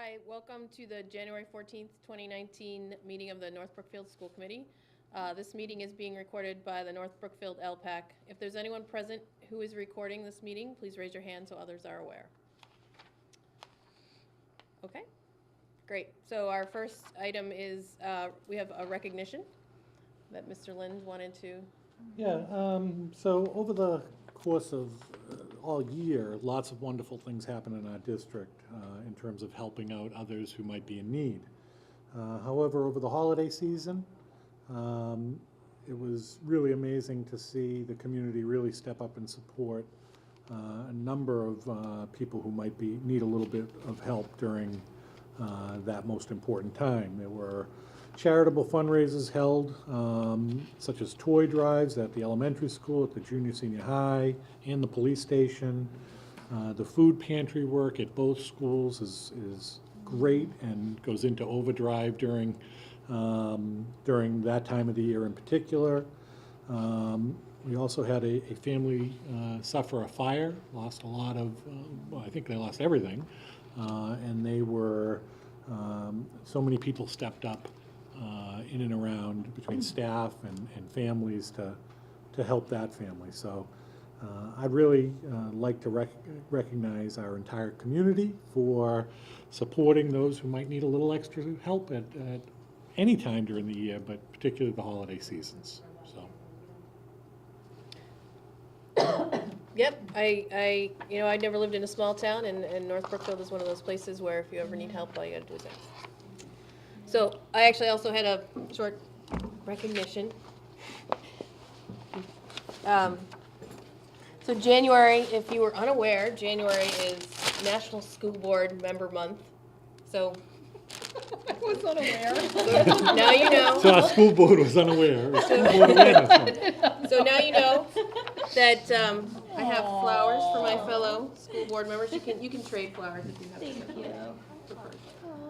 Hi, welcome to the January 14th, 2019 meeting of the North Brookfield School Committee. This meeting is being recorded by the North Brookfield LPAC. If there's anyone present who is recording this meeting, please raise your hand so others are aware. Okay, great. So our first item is we have a recognition that Mr. Lind wanted to. Yeah, so over the course of all year, lots of wonderful things happen in our district in terms of helping out others who might be in need. However, over the holiday season, it was really amazing to see the community really step up and support a number of people who might need a little bit of help during that most important time. There were charitable fundraisers held, such as toy drives at the elementary school, at the junior senior high, and the police station. The food pantry work at both schools is great and goes into overdrive during that time of the year in particular. We also had a family suffer a fire, lost a lot of, well, I think they lost everything, and they were, so many people stepped up in and around between staff and families to help that family. So I'd really like to recognize our entire community for supporting those who might need a little extra help at any time during the year, but particularly the holiday seasons. So. Yep, I never lived in a small town, and North Brookfield is one of those places where if you ever need help, all you gotta do is ask. So I actually also had a short recognition. So January, if you were unaware, January is National School Board Member Month. So I was unaware. so now you know. So our school board was unaware. Our school board awareness month. So now you know that I have flowers for my fellow school board members. You can trade flowers if you have. Thank you.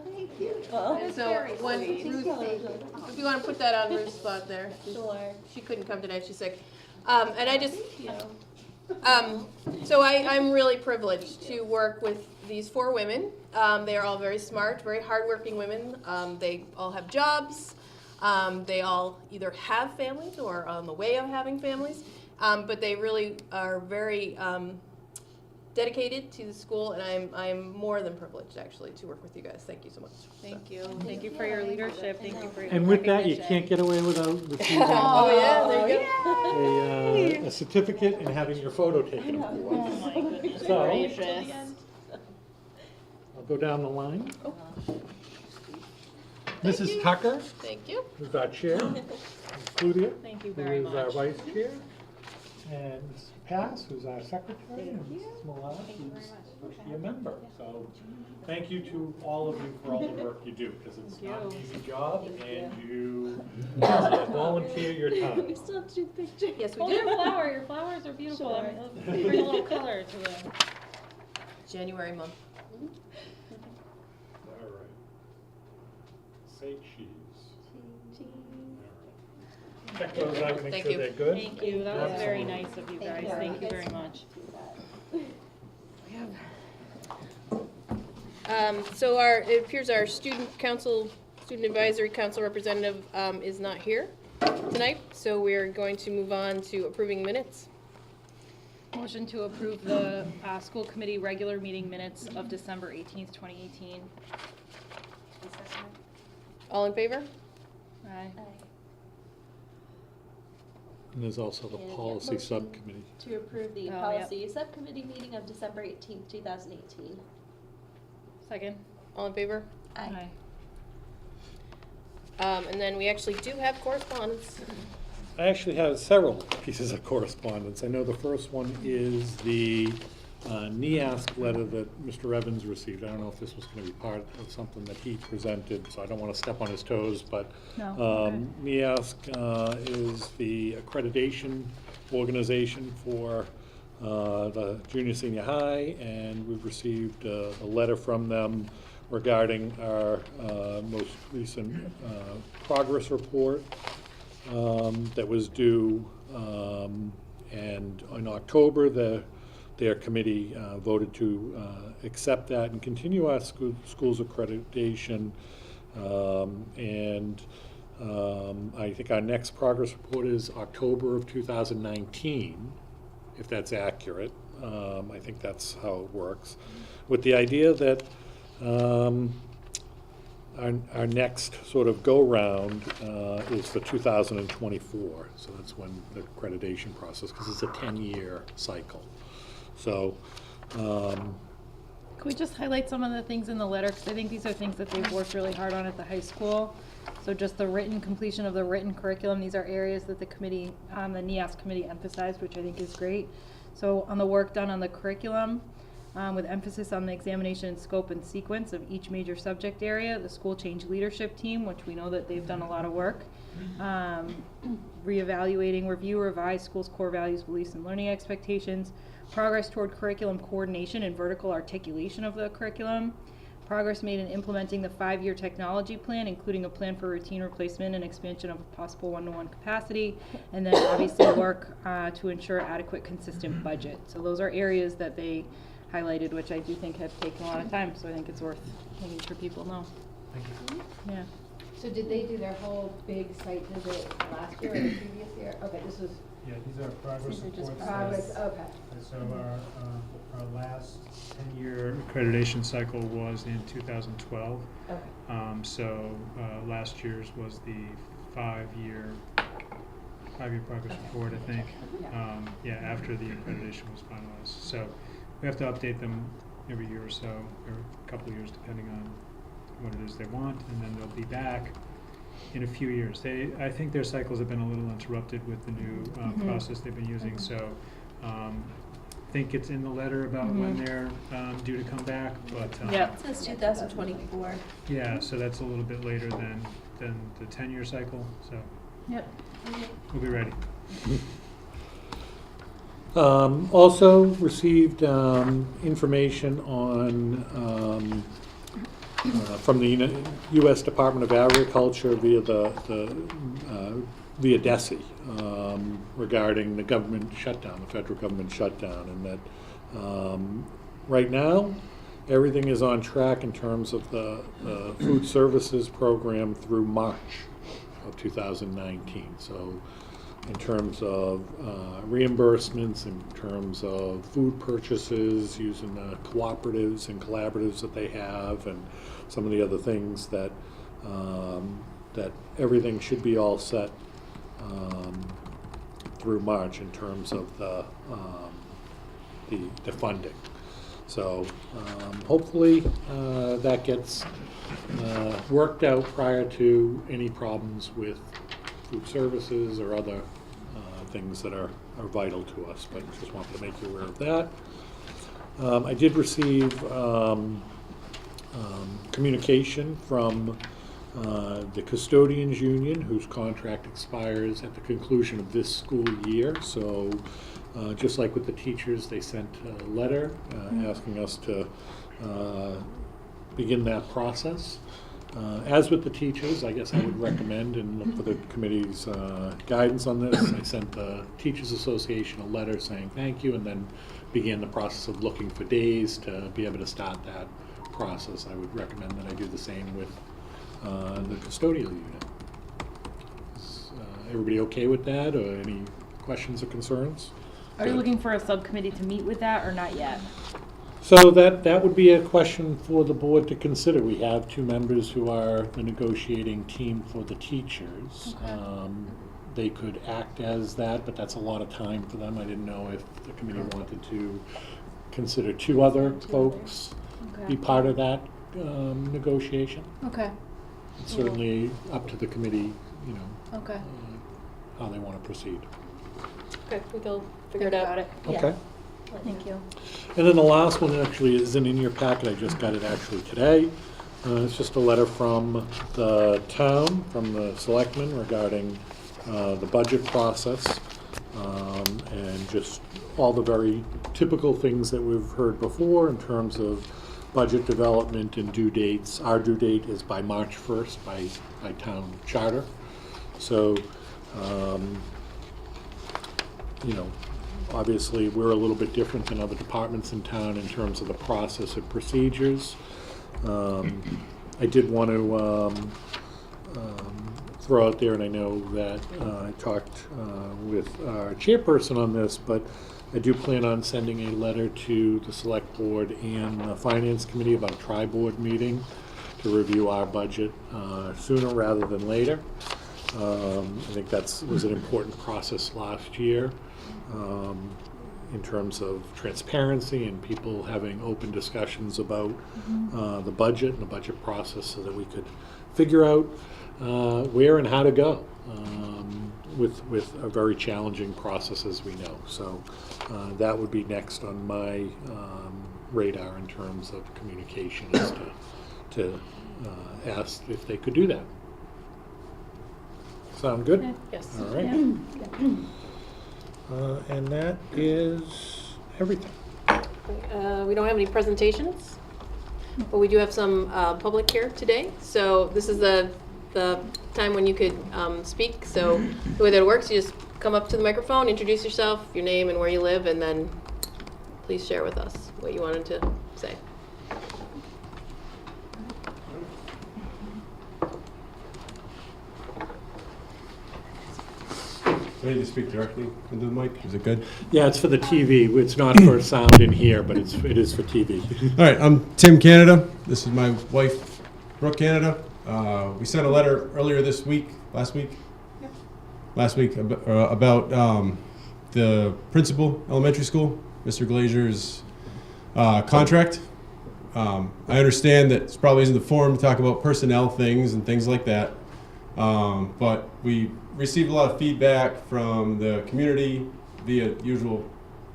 Thank you. And so when Ruth, if you want to put that on Ruth's spot there. Sure. She couldn't come tonight, she's sick. And I just, so I'm really privileged to work with these four women. They are all very smart, very hardworking women. They all have jobs. They all either have families or are on the way of having families. But they really are very dedicated to the school, and I'm more than privileged actually to work with you guys. Thank you so much. Thank you. Thank you for your leadership. Thank you for your And with that, you recognition. can't get away without receiving Oh yeah, there you go. a certificate and having your photo taken. Oh my goodness So- gracious. I'll go down the line. Oh. Mrs. Tucker, Thank you. who's our chair, Claudia, Thank you who very is our much. vice chair, and Mrs. Pass, who's our secretary, and Mrs. Milano, who's your member. So thank you to all of you for all the work you do, because it's not an easy job, and you volunteer your time. We still have to do pictures. Yes, we Oh, do. your flowers are beautiful. Sure. Bring a little color to it. January month. All right. Say cheese. Check those out, make Thank sure you. they're good. Thank you. That was very Absolutely. nice of you guys. Thank you very much. So it appears our student advisory council representative is not here tonight, so we're going to move on to approving minutes. Motion to approve the school committee regular meeting minutes of December 18th, 2018. All in favor? Aye. And there's also the And, policy motion subcommittee. To approve the Oh, policy subcommittee meeting of December 18th, 2018. Second. All in favor? Aye. And then we actually do have correspondence. I actually have several pieces of correspondence. I know the first one is the NEASC letter that Mr. Evans received. I don't know if this was going to be part of something that he presented, so I don't want to step on his toes, but No, okay. NEASC is the accreditation organization for the junior senior high, and we've received a letter from them regarding our most recent progress report that was due, and in October the their committee voted to accept that and continue our school's accreditation. I think our next progress report is October of 2019, if that's accurate. I think that's how it works, with the idea that our next sort of go-round is for 2024. So that's when the accreditation process, because it's a 10-year cycle. So, Could we just highlight some of the things in the letter? Because I think these are things that they've worked really hard on at the high school. So just the written completion of the written curriculum, these are areas that the committee, the NEAS committee emphasized, which I think is great. So on the work done on the curriculum, with emphasis on the examination scope and sequence of each major subject area, the school change leadership team, which we know that they've done a lot of work, reevaluating, review, revise schools' core values, beliefs, and learning expectations, progress toward curriculum coordination and vertical articulation of the curriculum, progress made in implementing the 5-year technology plan, including a plan for routine replacement and expansion of a possible one-to-one capacity, and then obviously work to ensure adequate, consistent budget. So those are areas that they highlighted, which I do think have taken a lot of time, so I think it's worth making sure people know. thank you. Yeah. So did they do their whole big site visit last year or the previous year? Okay, this was Yeah, these are progress These are just reports. progress, okay. So our last 10-year accreditation cycle was in 2012. Okay. Last year's was the 5-year progress report, I think. Yeah. After the accreditation was finalized. So we have to update them every year or so, or a couple of years, depending on what it is they want, and then they'll be back in a few years. I think their cycles have been a little interrupted with the new process they've been using, so I think it's in the letter about when they're due to come back, but Yep. It says 2024. yeah, so that's a little bit later than the 10-year cycle, so Yep. we'll be ready. Also received information on from the U.S. Department of Agriculture via via DESE regarding the government shutdown, the federal government shutdown, and that right now everything is on track in terms of the food services program through March of 2019. So in terms of reimbursements, in terms of food purchases, using the cooperatives and collaboratives that they have, and some of the other things that that everything should be all set through March in terms of the funding. So hopefully that gets worked out prior to any problems with food services or other things that are vital to us, but just wanted to make you aware of that. I did receive communication from the custodians union, whose contract expires at the conclusion of this school year. So just like with the teachers, they sent a letter asking us to begin that process. As with the teachers, I guess I would recommend, and look for the committee's guidance on this, I sent the Teachers Association a letter saying thank you, and then began the process of looking for days to be able to start that process. I would recommend that I do the same with the custodial unit. Is everybody okay with that, or any questions or concerns? Are you looking for a subcommittee to meet with that, or not yet? So that would be a question for the board to consider. We have 2 members who are the negotiating team for the teachers. Okay. They could act as that, but that's a lot of time for them. I didn't know if the committee wanted to consider 2 other folks be part of that negotiation. Okay. It's certainly up to the committee, you know, Okay. how they want to proceed. Okay, we'll figure it out. Yeah. Okay. Thank you. And then the last one actually isn't in your packet, I just got it actually today. It's just a letter from the town, from the selectmen regarding the budget process, and just all the very typical things that we've heard before in terms of budget development and due dates. Our due date is by March 1st by town charter. So, you know, Obviously, we're a little bit different than other departments in town in terms of the process and procedures. I did want to throw out there, and I know that I talked with our chairperson on this, but I do plan on sending a letter to the select board and the finance committee about a tri-board meeting to review our budget sooner rather than later. I think was an important process last year in terms of transparency and people having open discussions about the budget and the budget process so that we could figure out where and how to go with a very challenging process, as we know. So that would be next on my radar in terms of communication, is to ask if they could do that. Sound good? Yes. All right. And that is everything. We don't have any presentations, but we do have some public here today. So this is the time when you could speak. So the way that it works, you just come up to the microphone, introduce yourself, your name and where you live, and then please share with us what you wanted to say. Do I need to speak directly into the mic? Is it good? Yeah, it's for the TV. It's not for sound in here, but it is for TV. All right, I'm Tim Canada. This is my wife, Brooke Canada. We sent a letter earlier this week, last week, about the principal, elementary school, Mr. Glazier's contract. I understand that this probably isn't the forum to talk about personnel things and things like that, but we received a lot of feedback from the community via usual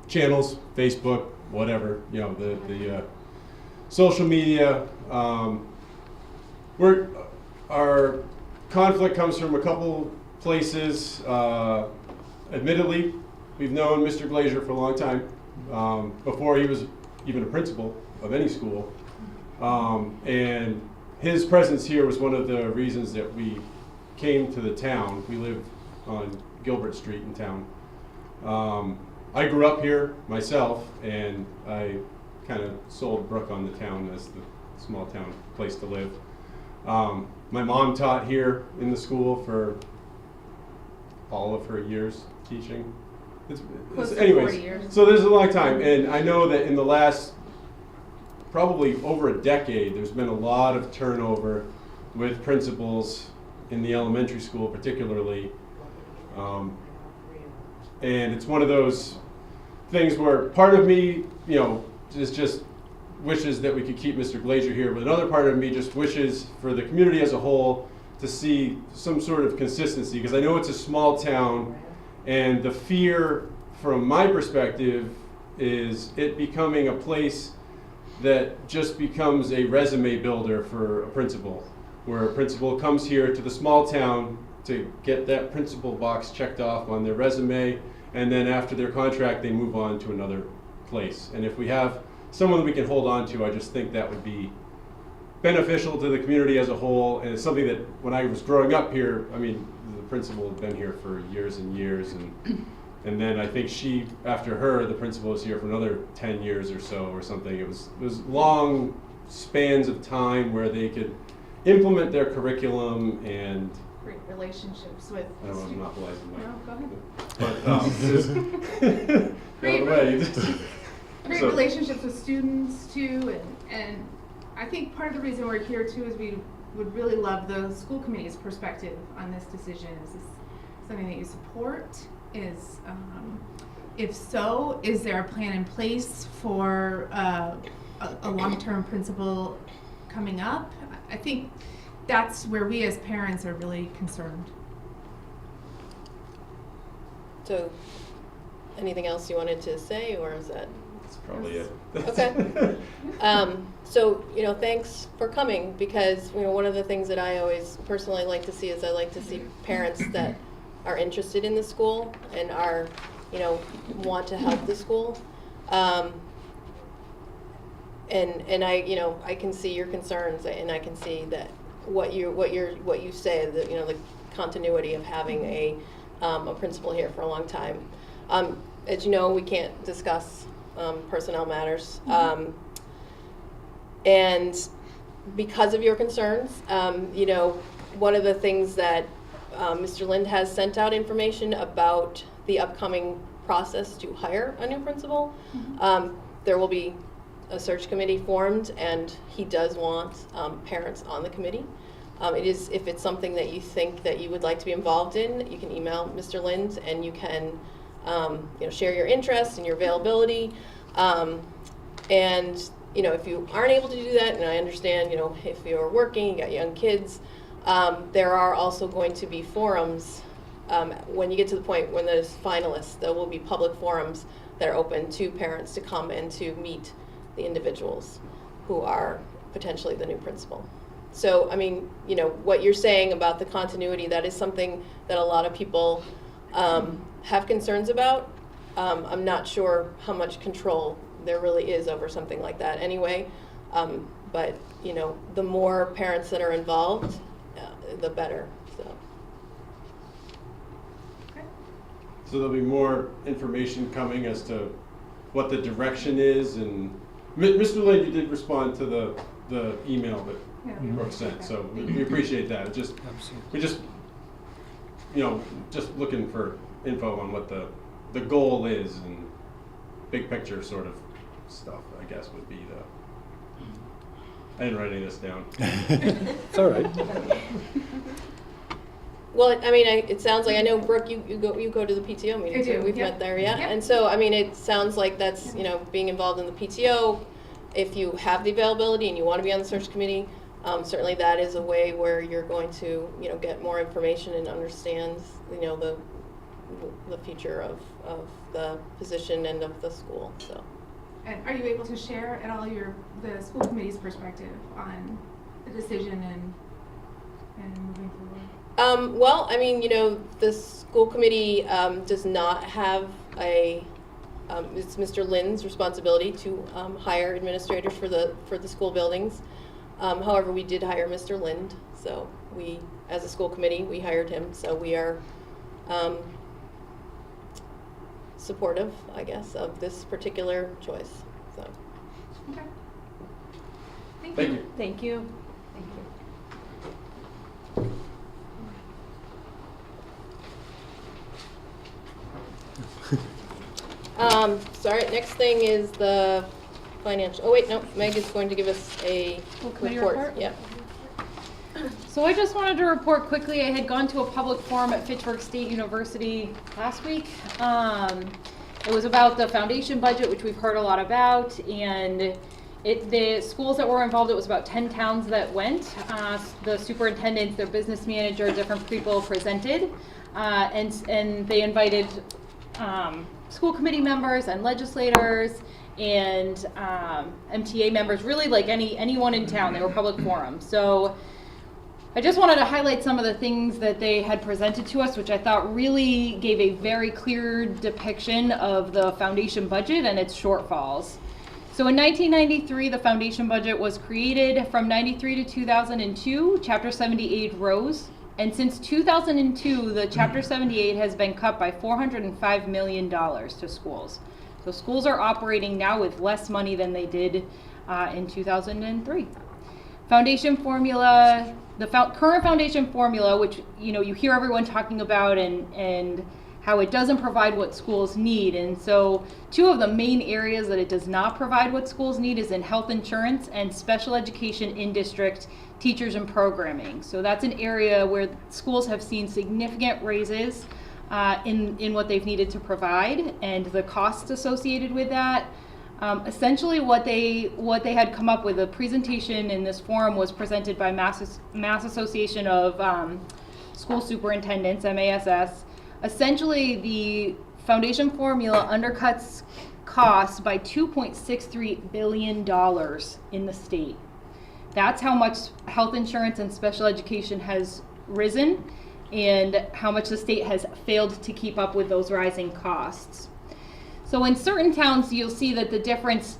channels, Facebook, whatever, you know, the social media. Our conflict comes from a couple places. Admittedly, we've known Mr. Glazier for a long time, before he was even a principal of any school. And his presence here was one of the reasons that we came to the town. We live on Gilbert Street in town. I grew up here myself, and I kind of sold Brooke on the town as the small town place to live. My mom taught here in the school for all of her years teaching. Anyways, 40 years. So this is a long time, and I know that in the last probably over a decade, there's been a lot of turnover with principals in the elementary school particularly. And it's one of those things where part of me, you know, is just wishes that we could keep Mr. Glazier here, but another part of me just wishes for the community as a whole to see some sort of consistency, because I know it's a small town, and the fear from my perspective is it becoming a place that just becomes a resume builder for a principal, where a principal comes here to the small town to get that principal box checked off on their resume, and then after their contract they move on to another place. And if we have someone that we can hold on to, I just think that would be beneficial to the community as a whole. And it's something that when I was growing up here, I mean, the principal had been here for years and years, and then I think after her, the principal was here for another 10 years or so or something. It was long spans of time where they could implement their curriculum and Great relationships with. I don't want to monopolize the mic. No, go ahead. But Great relationships with students too, and I think part of the reason we're here too is we would really love the school committee's perspective on this decision. Is this something that you support? If so, is there a plan in place for a long-term principal coming up? I think that's where we as parents are really concerned. So, anything else you wanted to say, or is that? that's probably it. Okay. So, you know, thanks for coming, because, you know, one of the things that I always personally like to see is I like to see parents that are interested in the school and are, you know, want to help the school. And I, you know, I can see your concerns, and I can see that what you say, that, you know, the continuity of having a principal here for a long time. as you know, we can't discuss personnel matters. And because of your concerns, one of the things that Mr. Lind has sent out information about the upcoming process to hire a new principal. There will be a search committee formed, and he does want parents on the committee. If it's something that you think that you would like to be involved in, you can email Mr. Lind, and you can share your interests and your availability. And if you aren't able to do that, and I understand, if you're working, you got young kids, there are also going to be forums. When you get to the point when there's finalists, there will be public forums that are open to parents to come and to meet the individuals who are potentially the new principal. So, what you're saying about the continuity, that is something that a lot of people have concerns about. I'm not sure how much control there really is over something like that anyway. But, the more parents that are involved, the better. So there'll be more information coming as to what the direction is, and Mr. Lind, you did respond to the email that Brooke sent, so we appreciate that. We just looking for info on what the goal is, and big picture sort of stuff, I guess, would be I didn't write any of this down. It's all right. Well, it sounds like, I know, Brooke, you go to the PTO meeting I too. do, We've yep. met there, yeah? Yep. And so, it sounds like that's, being involved in the PTO. If you have the availability and you want to be on the search committee, certainly that is a way where you're going to, get more information and understand, the future of the position and of the school, so. And are you able to share at all the school committee's perspective on the decision and moving forward? The school committee does not have it's Mr. Lind's responsibility to hire administrators for the school buildings. However, we did hire Mr. Lind, so we, as a school committee, we hired him, so we are supportive, I guess, of this particular choice, so. Okay. Thank you. Thank you. Sorry, next thing is the financial, oh wait, no, Meg is going to give us a School committee report? Yeah. So I just wanted to report quickly, I had gone to a public forum at Fitchburg State University last week. It was about the foundation budget, which we've heard a lot about, and the schools that were involved, it was about 10 towns that went. The superintendents, their business manager, different people presented, and they invited school committee members and legislators and MTA members, really like anyone in town. They were public forums. So I just wanted to highlight some of the things that they had presented to us, which I thought really gave a very clear depiction of the foundation budget and its shortfalls. So in 1993, the foundation budget was created. From 93 to 2002, Chapter 78 rose. And since 2002, the Chapter 78 has been cut by $405 million to schools. So schools are operating now with less money than they did in 2003. Foundation formula, current foundation formula, which you hear everyone talking about and how it doesn't provide what schools need. And so two of the main areas that it does not provide what schools need is in health insurance and special education in-district teachers and programming. So that's an area where schools have seen significant raises in what they've needed to provide and the costs associated with that. Essentially what they had come up with, a presentation in this forum was presented by Mass Association of School Superintendents, MASS. Essentially the foundation formula undercuts costs by $2.63 billion in the state. That's how much health insurance and special education has risen and how much the state has failed to keep up with those rising costs. So in certain towns, you'll see that the difference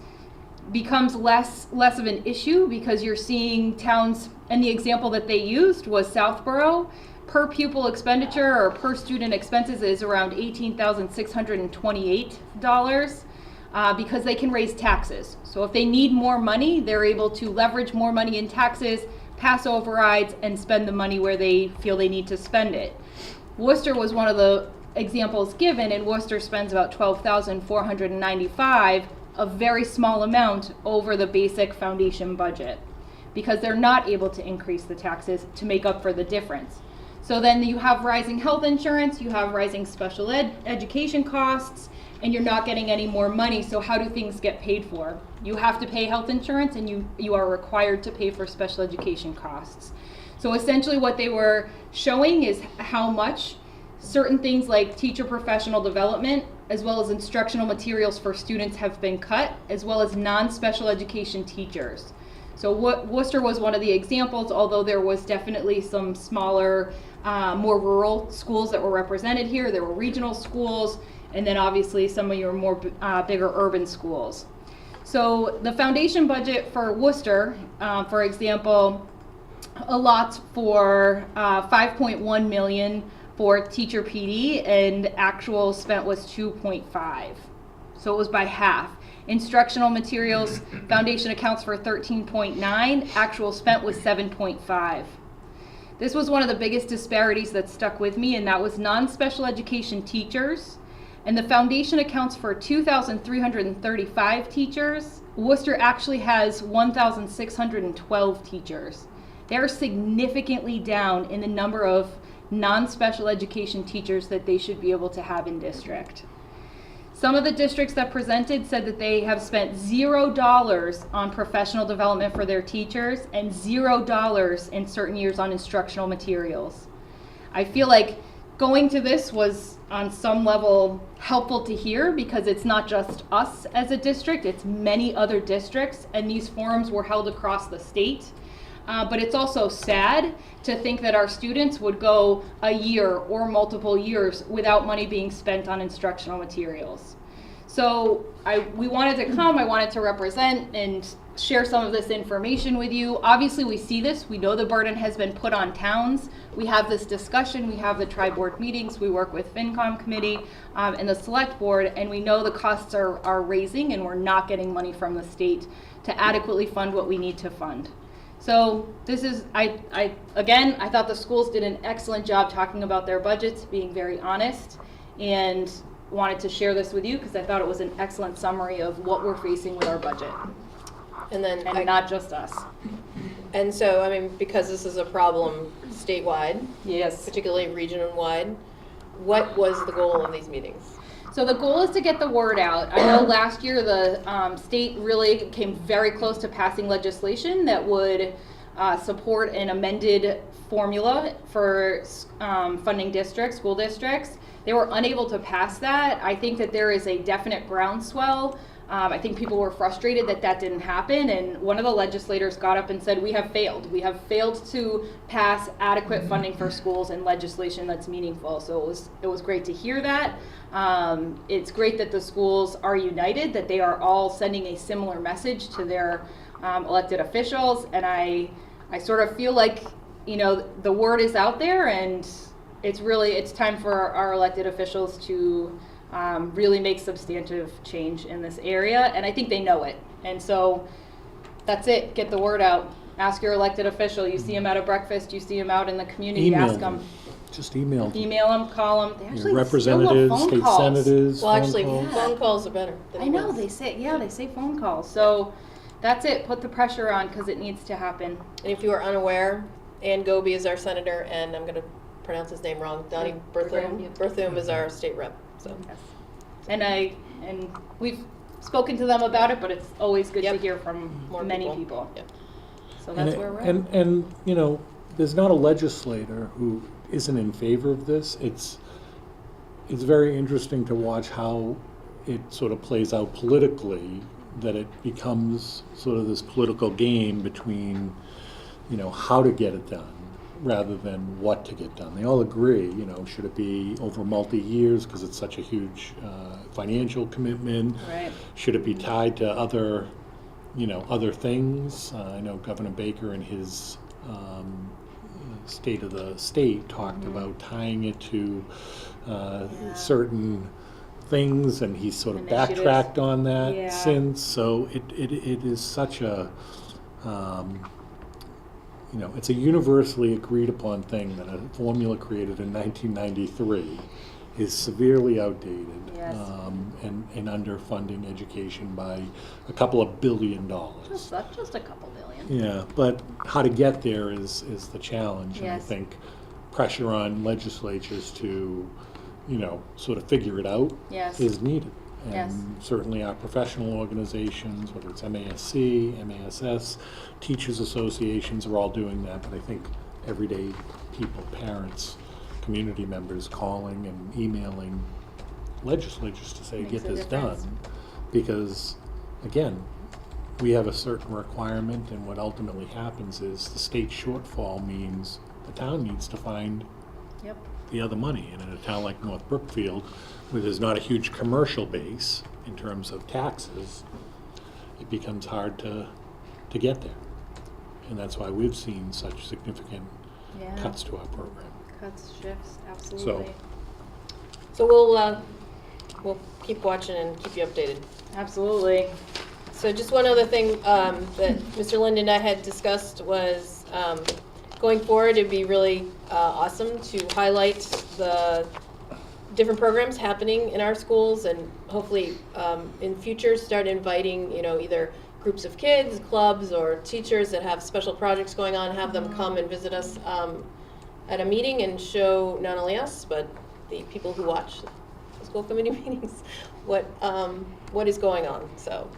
becomes less of an issue because you're seeing towns, and the example that they used was Southborough. per pupil expenditure or per student expenses is around $18,628 because they can raise taxes. So if they need more money, they're able to leverage more money in taxes, pass overrides, and spend the money where they feel they need to spend it. Worcester was one of the examples given, and Worcester spends about $12,495, a very small amount over the basic foundation budget, because they're not able to increase the taxes to make up for the difference. So then you have rising health insurance, you have rising special education costs, and you're not getting any more money. So how do things get paid for? You have to pay health insurance, and you are required to pay for special education costs. So essentially what they were showing is how much certain things like teacher professional development, as well as instructional materials for students, have been cut, as well as non-special education teachers. So Worcester was one of the examples, although there was definitely some smaller, more rural schools that were represented here. There were regional schools, and then obviously some of your more bigger urban schools. So the foundation budget for Worcester, for example, allots for $5.1 million for teacher PD, and actual spent was 2.5. So it was by half. Instructional materials, foundation accounts for 13.9, actual spent was 7.5. This was one of the biggest disparities that stuck with me, and that was non-special education teachers. And the foundation accounts for 2,335 teachers. Worcester actually has 1,612 teachers. They're significantly down in the number of non-special education teachers that they should be able to have in district. Some of the districts that presented said that they have spent $0 on professional development for their teachers and $0 in certain years on instructional materials. I feel like going to this was on some level helpful to hear, because it's not just us as a district, it's many other districts, and these forums were held across the state. But it's also sad to think that our students would go a year or multiple years without money being spent on instructional materials. So we wanted to come, I wanted to represent and share some of this information with you. Obviously we see this, we know the burden has been put on towns. We have this discussion, we have the tri-board meetings, we work with FinCom committee and the select board, and we know the costs are raising, and we're not getting money from the state to adequately fund what we need to fund. So this is, I thought the schools did an excellent job talking about their budgets, being very honest, and wanted to share this with you because I thought it was an excellent summary of what we're facing with our budget. And then, And not just us. and so, I mean, because this is a problem statewide, Yes. particularly region-wide, what was the goal of these meetings? So the goal is to get the word out. I know last year the state really came very close to passing legislation that would support an amended formula for funding districts, school districts. They were unable to pass that. I think that there is a definite groundswell. I think people were frustrated that that didn't happen, and one of the legislators got up and said, we have failed. We have failed to pass adequate funding for schools and legislation that's meaningful. So it was great to hear that. It's great that the schools are united, that they are all sending a similar message to their elected officials, and I sort of feel like, you know, the word is out there, and it's time for our elected officials to really make substantive change in this area, and I think they know it. And so that's it, get the word out. Ask your elected official. You see them at a breakfast, you see them out in the community, Email ask them. Just email them. Email them, call them. They actually Your still love representatives, phone state calls. senators, Well, phone actually, calls. phone calls are better than I know, emails. they say phone calls. So that's it, put the pressure on because it needs to happen. And if you are unaware, Ann Goby is our senator, and I'm going to pronounce his name wrong. Donnie Berthoum. Berthoum is our state rep. So. Yes. And we've spoken to them about it, but it's always good to Yep. hear from More many people. Yep. So that's where we're at. And you know, there's not a legislator who isn't in favor of this. It's very interesting to watch how it sort of plays out politically, that it becomes sort of this political game between, you know, how to get it done rather than what to get done. They all agree, you know, should it be over multi-years because it's such a huge financial commitment? Right. Should it be tied to other, you know, other things? I know Governor Baker in his State of the State talked about tying it to certain things, and he's sort of Initiatives. backtracked on that Yeah. since. So it is such a, it's a universally agreed upon thing that a formula created in 1993 is severely outdated. Yes. And underfunding education by a couple of $1 billion. Just a couple billion. Yeah, but how to get there is the challenge. And I Yes. think pressure on legislatures to, sort of figure it out Yes. is needed. And Yes. certainly our professional organizations, whether it's MASC, MASS, teachers associations are all doing that, but I think everyday people, parents, community members calling and emailing legislatures to say, Makes get a this done. difference. Because, again, we have a certain requirement, and what ultimately happens is the state shortfall means the town needs to find Yep. the other money. And in a town like North Brookfield, where there's not a huge commercial base in terms of taxes, it becomes hard to get there. And that's why we've seen such significant Yeah. cuts to our program. Cuts, shifts, absolutely. So we'll keep watching and keep you updated. Absolutely. So just one other thing that Mr. Lind and I had discussed was going forward, it'd be really awesome to highlight the different programs happening in our schools, and hopefully in future start inviting, either groups of kids, clubs, or teachers that have special projects going on, have them come and visit us at a meeting and show not only us, but the people who watch the school committee meetings what is going on. So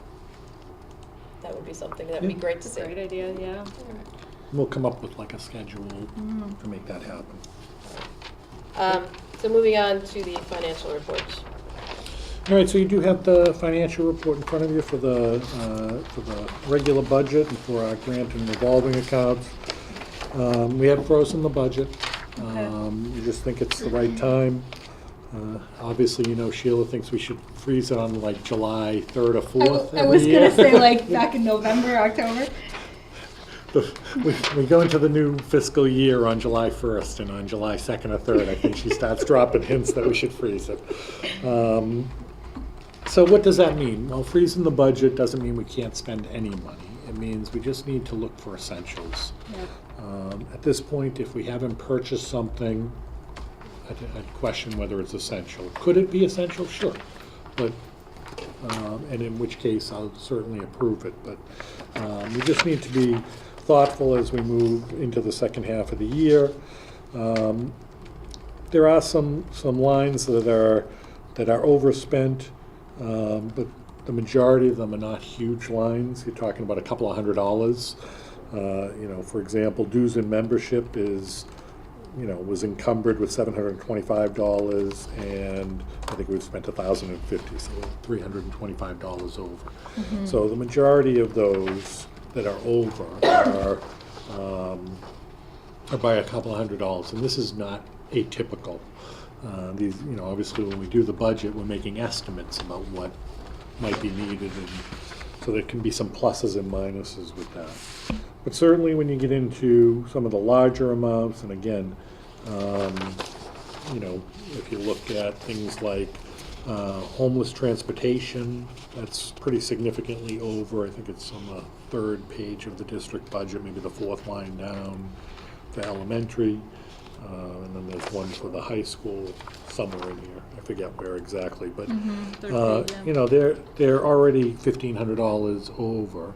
that would be something that would be great to see. Great idea, yeah. We'll come up with like a schedule to make that happen. So moving on to the financial report. All right, so you do have the financial report in front of you for the regular budget and for our grant and revolving accounts. We have frozen the budget. Okay. We just think it's the right time. Obviously, Sheila thinks we should freeze it on like July 3rd or 4th I every was year. gonna say like back in November, October. We go into the new fiscal year on July 1st, and on July 2nd or 3rd, I think she starts dropping hints that we should freeze it. So what does that mean? Well, freezing the budget doesn't mean we can't spend any money. It means we just need to look for essentials. Yep. At this point, if we haven't purchased something, I'd question whether it's essential. Could it be essential? Sure. But, and in which case, I'll certainly approve it. But we just need to be thoughtful as we move into the second half of the year. There are some lines that are overspent, but the majority of them are not huge lines. You're talking about a couple of $100. For example, dues and membership is, was encumbered with $725, and I think we've spent $1,050, so $325 over. So the majority of those that are over are by a couple of $100, and this is not atypical. These, obviously when we do the budget, we're making estimates about what might be needed, and so there can be some pluses and minuses with that. But certainly when you get into some of the larger amounts, and again, if you look at things like homeless transportation, that's pretty significantly over. I think it's on the third page of the district budget, maybe the fourth line down for elementary. And then there's one for the high school somewhere in here. I forget where exactly, but they're already $1,500 over.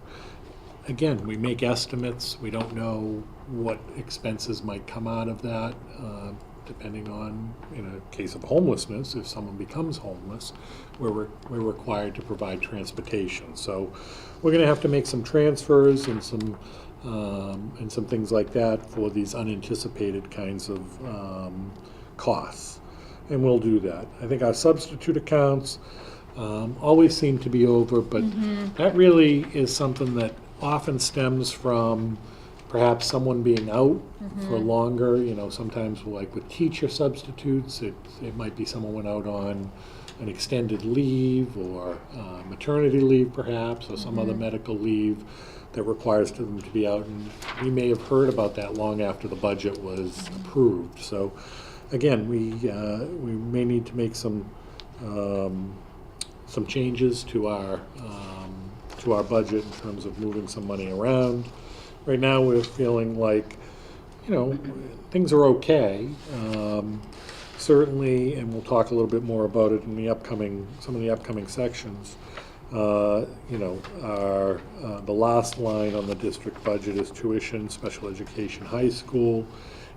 Again, we make estimates. We don't know what expenses might come out of that, depending on, in a case of homelessness, if someone becomes homeless, we're required to provide transportation. So we're going to have to make some transfers and some things like that for these unanticipated kinds of costs, and we'll do that. I think our substitute accounts always seem to be over, but that really is something that often stems from perhaps someone being out for longer. Sometimes like with teacher substitutes, it might be someone went out on an extended leave or maternity leave perhaps, or some other medical leave that requires them to be out. And we may have heard about that long after the budget was approved. So again, we may need to make some changes to our budget in terms of moving some money around. Right now, we're feeling like, things are okay. Certainly, and we'll talk a little bit more about it in some of the upcoming sections. The last line on the district budget is tuition, special education, high school.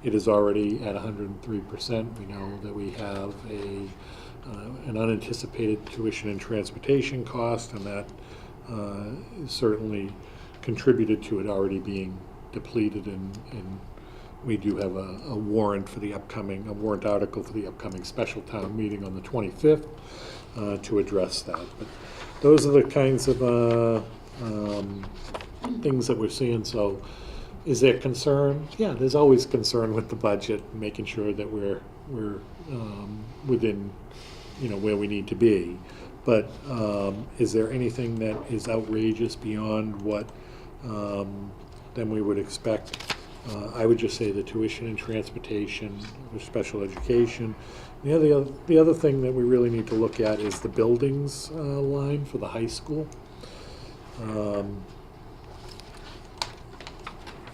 It is already at 103%. We know that we have an unanticipated tuition and transportation cost, and that certainly contributed to it already being depleted, and we do have a warrant article for the upcoming special town meeting on the 25th to address that. But those are the kinds of things that we're seeing. So is there concern? Yeah, there's always concern with the budget, making sure that we're within, where we need to be. But is there anything that is outrageous beyond what then we would expect? I would just say the tuition and transportation, the special education. The other thing that we really need to look at is the buildings line for the high school.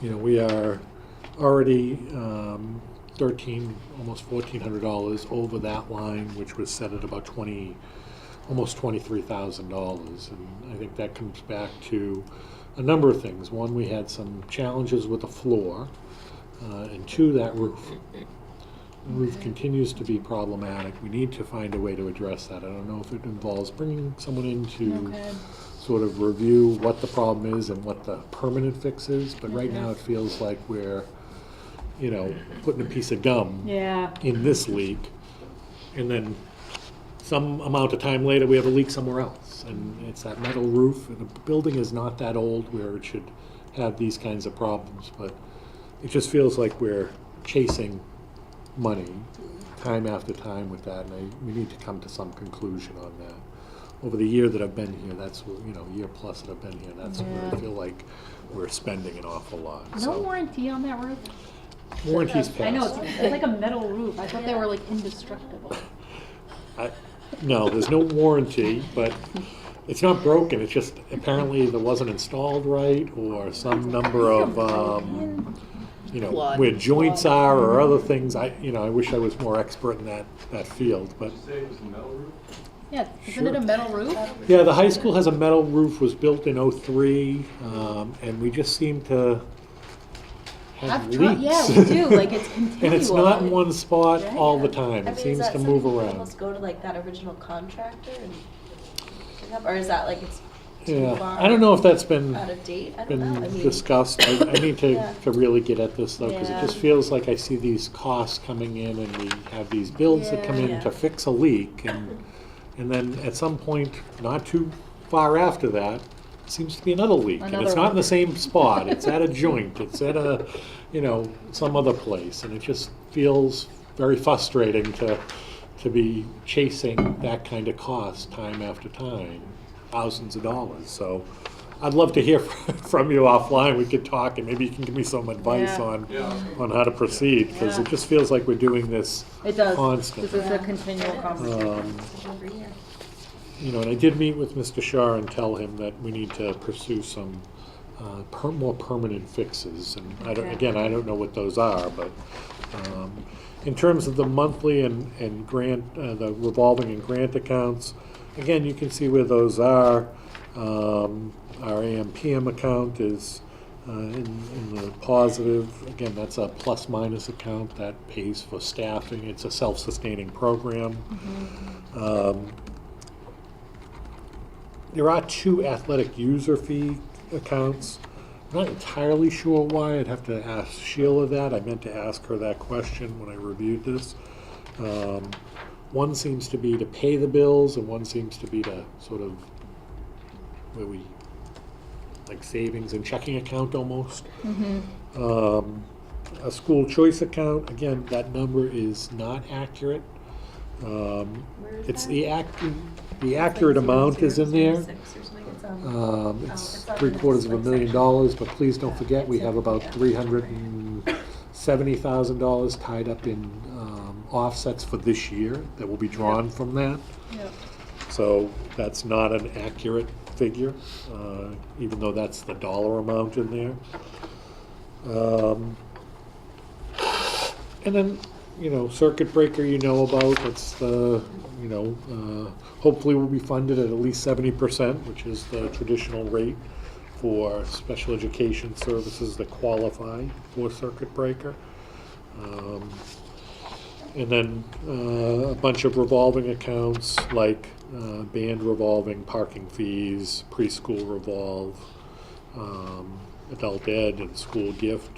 We are already almost $1,400 over that line, which was set at about almost $23,000, and I think that comes back to a number of things. One, we had some challenges with the floor, and two, that roof. The roof continues to be problematic. We need to find a way to address that. I don't know if it involves bringing someone in to sort of review what the problem is and what the permanent fix is, but right now it feels like we're, putting a piece of gum in this leak, and then some amount of time later we have a leak somewhere else. And it's that metal roof, and the building is not that old where it should have these kinds of problems, but it just feels like we're chasing money time after time with that, and we need to come to some conclusion on that. Over the year that I've been here, that's, year plus that I've been here, that's where I feel like we're spending an awful lot. No warranty on that roof? Warranty's passed. I know, it's like a metal roof. I thought they were like indestructible. No, there's no warranty, but it's not broken. It's just apparently it wasn't installed right, or some number of, where joints are or other things. I wish I was more expert in that field, but. Did you say it was a metal roof? Yeah, isn't it a metal roof? Yeah, the high school has a metal roof, was built in '03, and we just seem to have leaks. Yeah, we do, like it's continual. And it's not in one spot Right. all the time. It seems to move around. Almost go to like that original contractor and pick up, or is that like it's too Yeah, far I don't know if that's been out of date? I don't know. I mean, discussed. I need to Yeah. really get at this though, because it Yeah. just feels like I see these costs coming in, and we have these bills that come in Yeah. to fix a leak, and then at some point, not too far after that, seems to be another leak, and it's Another not one. in the same spot. It's at a joint. It's at a, some other place, and it just feels very frustrating to be chasing that kind of cost time after time, thousands of dollars. So I'd love to hear from you offline. We could talk, and maybe you can give me some advice Yeah. on how to proceed, because it just feels like we're doing this It does. constantly. This is a continual conversation. every year. And I did meet with Mr. Shah and tell him that we need to pursue some more permanent fixes. And I don't know what those are, but in terms of the monthly and grant, the revolving and grant accounts, again, you can see where those are. Our AM/PM account is in the positive. Again, that's a plus-minus account that pays for staffing. It's a self-sustaining program. There are 2 athletic user fee accounts. I'm not entirely sure why. I'd have to ask Sheila that. I meant to ask her that question when I reviewed this. One seems to be to pay the bills, and one seems to be to sort of, like savings and checking account almost. A school choice account, again, that number is not accurate. Where is It's that? the accurate amount is in there. 006 or something. It's it's on the $750,000, but please don't forget, we have about $370,000 tied up in offsets for this year that will be drawn from that. Yep. So that's not an accurate figure, even though that's the dollar amount in there. And then, circuit breaker about, it's the, hopefully will be funded at least 70%, which is the traditional rate for special education services that qualify for circuit breaker. And then a bunch of revolving accounts like band revolving, parking fees, preschool revolve, adult ed and school gift,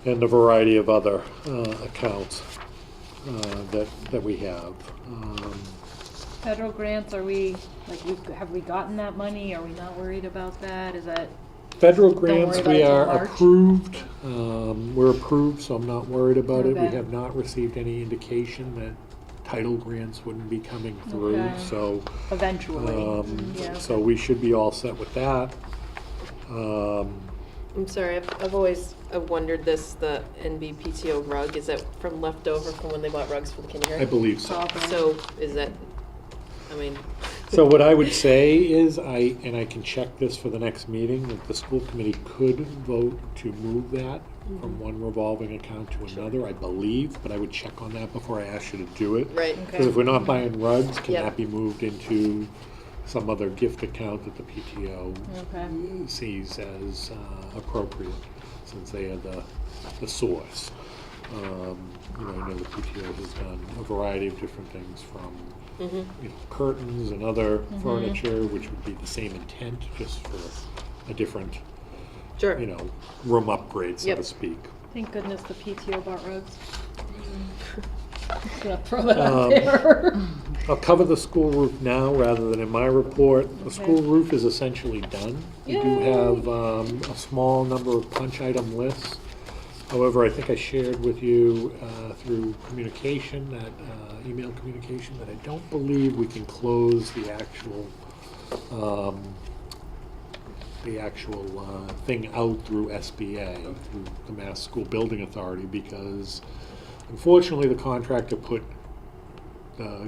and a variety of other accounts that we have. Federal grants, have we gotten that money? Are we not worried about that? Is that, Federal worry grants, about we it till are March. approved. We're approved, so I'm not worried about it. We Okay. have not received any indication that title grants wouldn't be coming through, Okay. so. eventually? Yeah. So we should be all set with that. I'm sorry, I've always wondered this, the NBPTO rug, is that from leftover from when they bought rugs for the I kindergarten? believe so. So is that, I mean, So what I would say is, and I can check this for the next meeting, that the school committee could vote to move that from one revolving account to another, I believe, but I would check on that before I ask you to do it. right, Because if we're not buying rugs, can Yep. that be moved into some other gift account that the PTO Okay. sees as appropriate, since they are the source? I know the PTO has done a variety of different things from curtains and other furniture, which would be the same intent, just for a different, sure. room upgrade, so to Yep. speak. Thank goodness the PTO bought rugs. Just gonna throw that out there. I'll cover the school roof now rather than in my report. The Okay. school roof is essentially done. We do Yay. have a small number of punch item lists. However, I think I shared with you through communication, email communication, that I don't believe we can close the actual thing out through SBA, through the Mass School Building Authority, because unfortunately the contractor put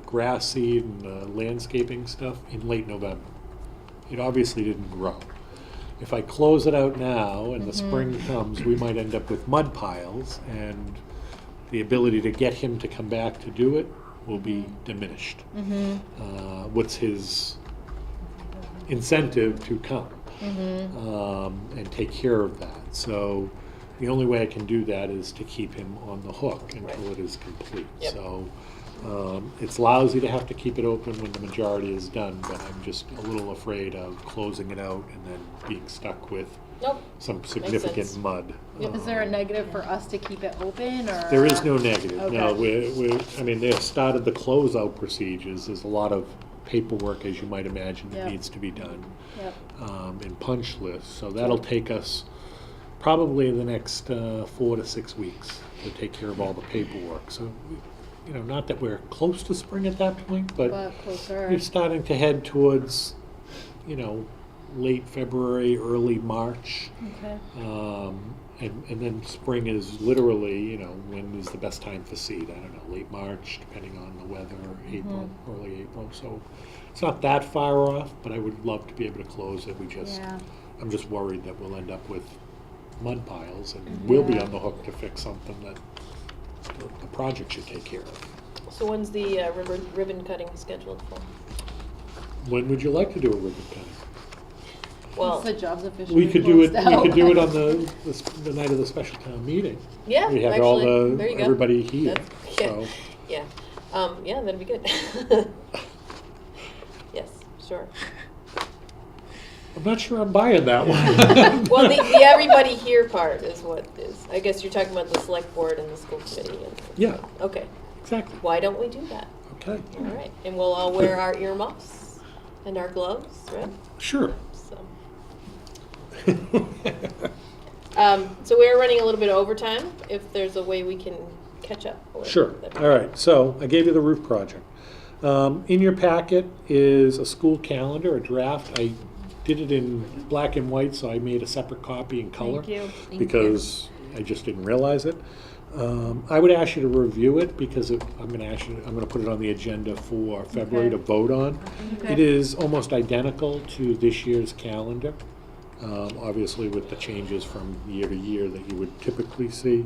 grass seed and landscaping stuff in late November. It obviously didn't grow. If I close it out now and the spring comes, we might end up with mud piles, and the ability to get him to come back to do it will be diminished. What's his incentive to come and take care of that? So the only way I can do that is to keep him on the hook until it is complete. Yep. So it's lousy to have to keep it open when the majority is done, but I'm just a little afraid of closing it out and then being stuck with Nope, some significant sense. mud. Is there a negative for us to keep it open, or? There is no negative, no. Okay. They have started the closeout procedures. There's a lot of paperwork, as you might imagine, that Yep. needs to be done, Yep. and punch lists. So that'll take us probably the next 4 to 6 weeks to take care of all the paperwork. So, not that we're close to spring at that point, but Closer. you're starting to head towards, late February, early March. Okay. And then spring is literally, when is the best time for seed? I don't know, late March, depending on the weather, April, early April. So it's not that far off, but I would love to be able to close it. Yeah. I'm just worried that we'll end up with mud piles, and we'll be Yeah. on the hook to fix something that the project should take care of. so when's the ribbon cutting scheduled for? When would you like to do a ribbon cutting? Well, The job's officially We could do it. closed We out. could do it on the night of the special town meeting. yeah, We have all actually, there you go. everybody here. That's- yeah. So Yeah, that'd be good. Yes, sure. I'm not sure I'm buying that one. Well, the everybody here part is what is, I guess you're talking about the select board and the school committee. Yeah, Okay, exactly. why don't we do that? Okay. All right, and we'll all wear our earmuffs and our gloves, right? Sure. So we're running a little bit of overtime. If there's a way we can catch up? or Sure. that'd be All right. So I gave you the roof project. In your packet is a school calendar, a draft. I did it in black and white, so I made a separate copy in color. Thank you. Because I just didn't realize it. I would ask you to review it because I'm going to put it on the agenda for February Okay. to vote on. Okay. It is almost identical to this year's calendar, obviously with the changes from year to year that you would typically see.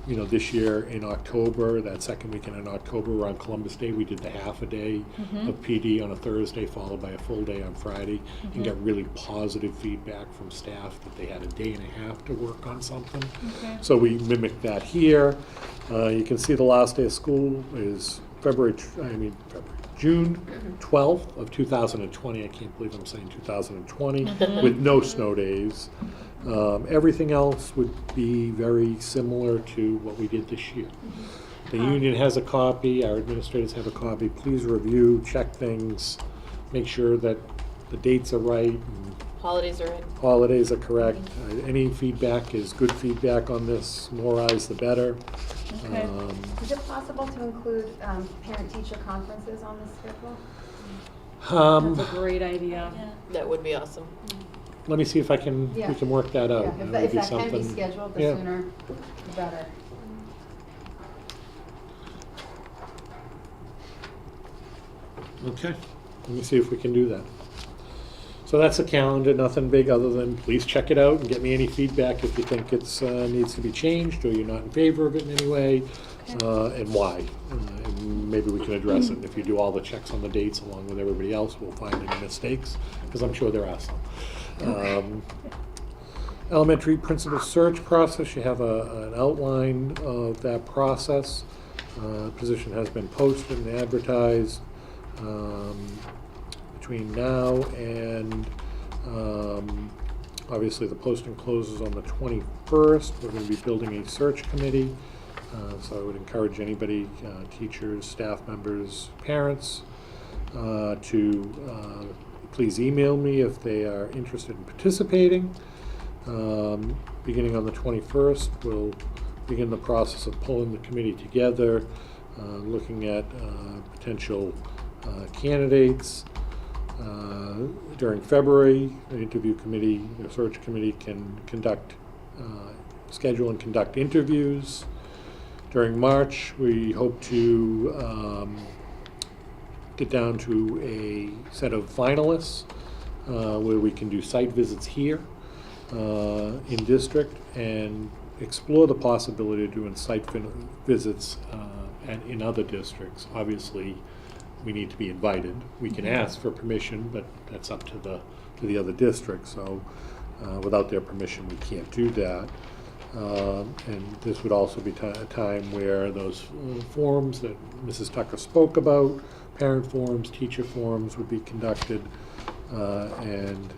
You know, this year in October, that second weekend in October around Columbus Day, we did the half a day of PD on a Thursday followed by a full day on Friday, and got really positive feedback from staff that they had a day and a half to work on something. Okay. So we mimicked that here. You can see the last day of school is June 12th of 2020. I can't believe I'm saying 2020, with no snow days. Everything else would be very similar to what we did this year. The union has a copy, our administrators have a copy. Please review, check things, make sure that the dates are right, and Holidays are in. holidays are correct. Any feedback is good feedback on this, more eyes the better. Okay. Is it possible to include parent-teacher conferences on this schedule? That's a great idea. That would be awesome. Let me see if we Yeah. can work that out. Yeah, That would if be that can be something- scheduled, the yeah. sooner the better. Okay, let me see if we can do that. So that's the calendar, nothing big other than please check it out and get me any feedback if you think it's, needs to be changed or you're not in favor of it in any way, and why. And maybe we can address it. If you do all the checks on the dates along with everybody else, we'll find any mistakes, because I'm sure there are some. Elementary principal search process, you have an outline of that process. Position has been posted and advertised. Between now and, obviously the posting closes on the 21st. We're going to be building a search committee. So I would encourage anybody, teachers, staff members, parents, to please email me if they are interested in participating. Beginning on the 21st, we'll begin the process of pulling the committee together, looking at potential candidates. During February, the interview committee, the search committee can conduct, schedule and conduct interviews. During March, we hope to get down to a set of finalists where we can do site visits here in district and explore the possibility of doing site visits and in other districts. Obviously, we need to be invited. We can ask for permission, but that's up to the other districts. So without their permission, we can't do that. And this would also be a time where those forums that Mrs. Tucker spoke about, parent forums, teacher forums, would be conducted, and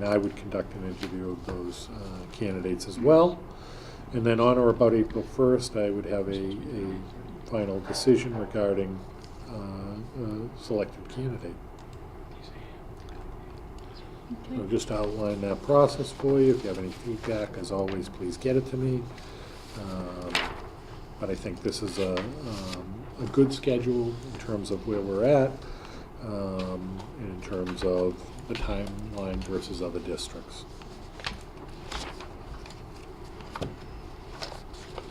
I would conduct an interview of those candidates as well. And then on or about April 1st, I would have a final decision regarding selected candidate. So just outline that process for you. If you have any feedback, as always, please get it to me. But I think this is a good schedule in terms of where we're at, and in terms of the timeline versus other districts.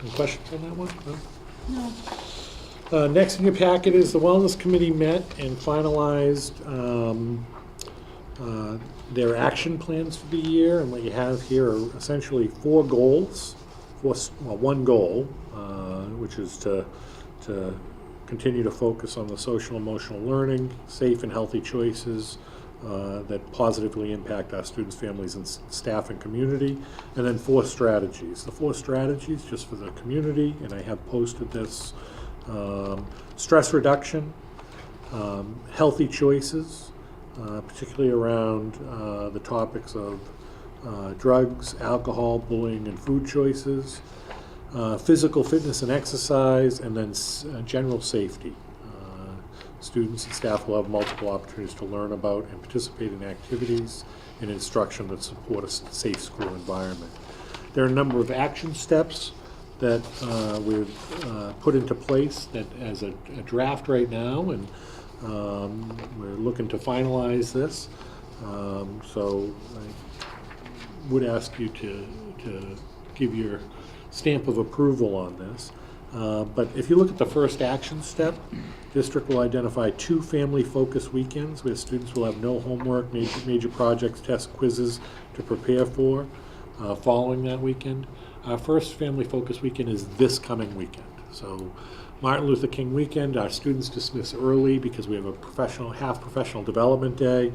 Any questions on that one? No? No. Next in your packet is the Wellness Committee met and finalized their action plans for the year, and what you have here are essentially four goals. One goal, which is to continue to focus on the social emotional learning, safe and healthy choices that positively impact our students, families, and staff and community, and then 4 strategies. The 4 strategies, just for the community, and I have posted this, stress reduction, healthy choices, particularly around the topics of drugs, alcohol, bullying, and food choices, physical fitness and exercise, and then general safety. Students and staff will have multiple opportunities to learn about and participate in activities and instruction that support a safe school environment. There are a number of action steps that we've put into place that as a draft right now, and we're looking to finalize this. So I would ask you to give your stamp of approval on this. But if you look at the first action step, district will identify 2 family-focused weekends where students will have no homework, major projects, tests, quizzes to prepare for following that weekend. Our first family-focused weekend is this coming weekend. So Martin Luther King weekend, our students dismiss early because we have a half professional development day.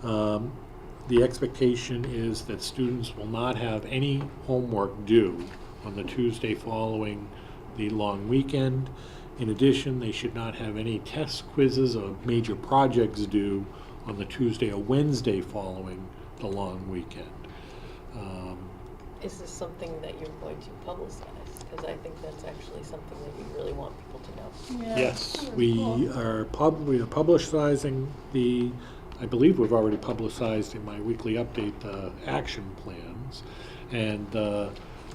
The expectation is that students will not have any homework due on the Tuesday following the long weekend. In addition, they should not have any tests, quizzes, or major projects due on the Tuesday or Wednesday following the long weekend. Is this something that you're going to publicize? Because I think that's actually something that you really want people to know. Yes, we are publicizing I believe we've already publicized in my weekly update the action plans, and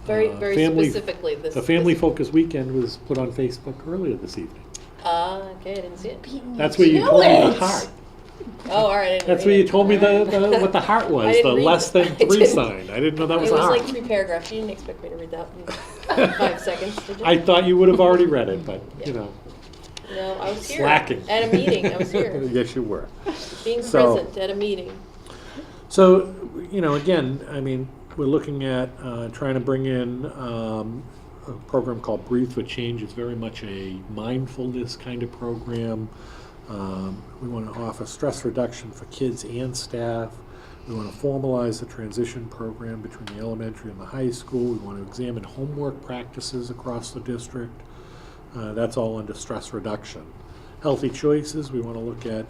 Very family- specifically this. the family focus weekend was put on Facebook earlier this evening. Okay, I didn't see it. That's where you told me the heart. Oh, all right. I didn't That's read where you it. told me what the heart was, I the didn't read less it. than I 3 didn't. sign. I didn't know that was It a was heart. like 3 paragraphs. You didn't expect me to read that in 5 seconds, did you? I thought you would have already read it, but, you know, No, I was here. slacking. At a meeting, I was here. Yes, you were. Being So- present at a meeting. So, you know, again, I mean, we're looking at trying to bring in a program called Breathe for Change. It's very much a mindfulness kind of program. We want to offer stress reduction for kids and staff. We want to formalize the transition program between the elementary and the high school. We want to examine homework practices across the district. That's all under stress reduction. Healthy choices, we want to look at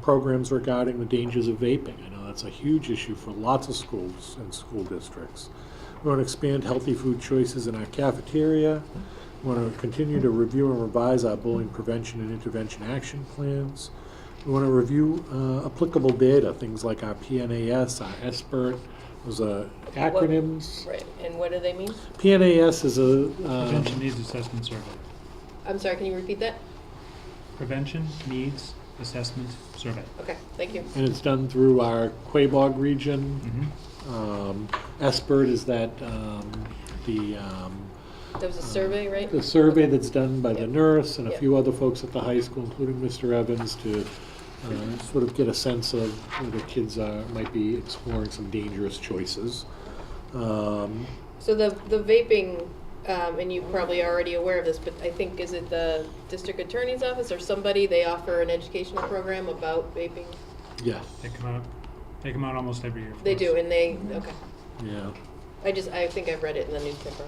programs regarding the dangers of vaping. I know that's a huge issue for lots of schools and school districts. We want to expand healthy food choices in our cafeteria. We want to continue to review and revise our bullying prevention and intervention action plans. We want to review applicable data, things like our PNAS, our SBIRT, those are acronyms. Right, and what do they mean? PNAS is a Prevention Needs Assessment Survey. I'm sorry, can you repeat that? Prevention Needs Assessment Survey. Okay, thank you. and it's done through our Quabog region. SBIRT is that There was a survey, right? the survey that's done by the Yep. nurse and a Yep. few other folks at the high school, including Mr. Evans, to sort of get a sense of whether kids might be exploring some dangerous choices. So the vaping, and you're probably already aware of this, but I think, is it the district attorney's office or somebody, they offer an educational program about vaping? Yes, They come out almost every year. for They us. do, and they, okay. yeah. I think I've read it in the newspaper.